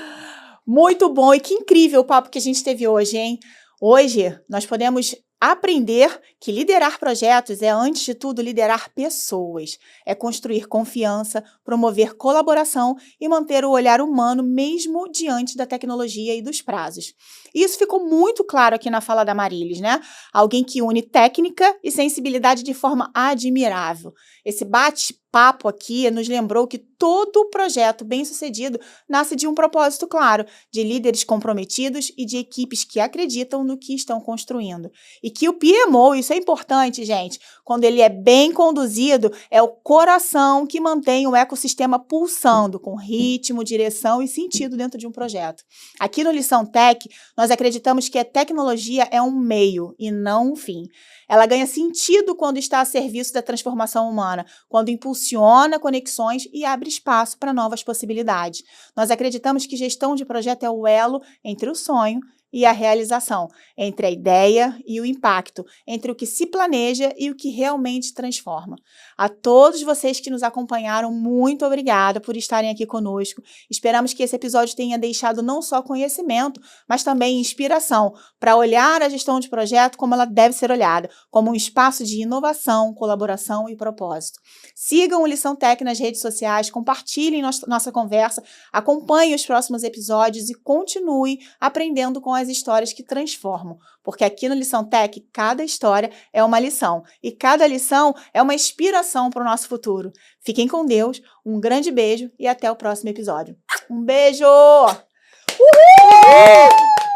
Muito bom e que incrível o papo que a gente teve hoje, hein? Hoje nós podemos aprender que liderar projetos é, antes de tudo, liderar pessoas. É construir confiança, promover colaboração e manter o olhar humano mesmo diante da tecnologia e dos prazos. Isso ficou muito claro aqui na fala da Marilis, né? Alguém que une técnica e sensibilidade de forma admirável. Esse bate-papo aqui nos lembrou que todo projeto bem-sucedido nasce de um propósito claro, de líderes comprometidos e de equipes que acreditam no que estão construindo. E que o PMO, isso é importante, gente, quando ele é bem conduzido, é o coração que mantém o ecossistema pulsando, com ritmo, direção e sentido dentro de um projeto. Aqui no Lição Tech, nós acreditamos que a tecnologia é um meio e não um fim. Ela ganha sentido quando está a serviço da transformação humana, quando impulsiona conexões e abre espaço para novas possibilidades. Nós acreditamos que gestão de projeto é o elo entre o sonho e a realização, entre a ideia e o impacto, entre o que se planeja e o que realmente transforma. A todos vocês que nos acompanharam, muito obrigada por estarem aqui conosco. Esperamos que esse episódio tenha deixado não só conhecimento, mas também inspiração para olhar a gestão de projeto como ela deve ser olhada, como um espaço de inovação, colaboração e propósito. Sigam o Lição Tech nas redes sociais, compartilhem nossa conversa, acompanhem os próximos episódios e continue aprendendo com as histórias que transformam, porque aqui no Lição Tech, cada história é uma lição e cada lição é uma inspiração para o nosso futuro. Fiquem com Deus, um grande beijo e até o próximo episódio. Um beijo! Uhul!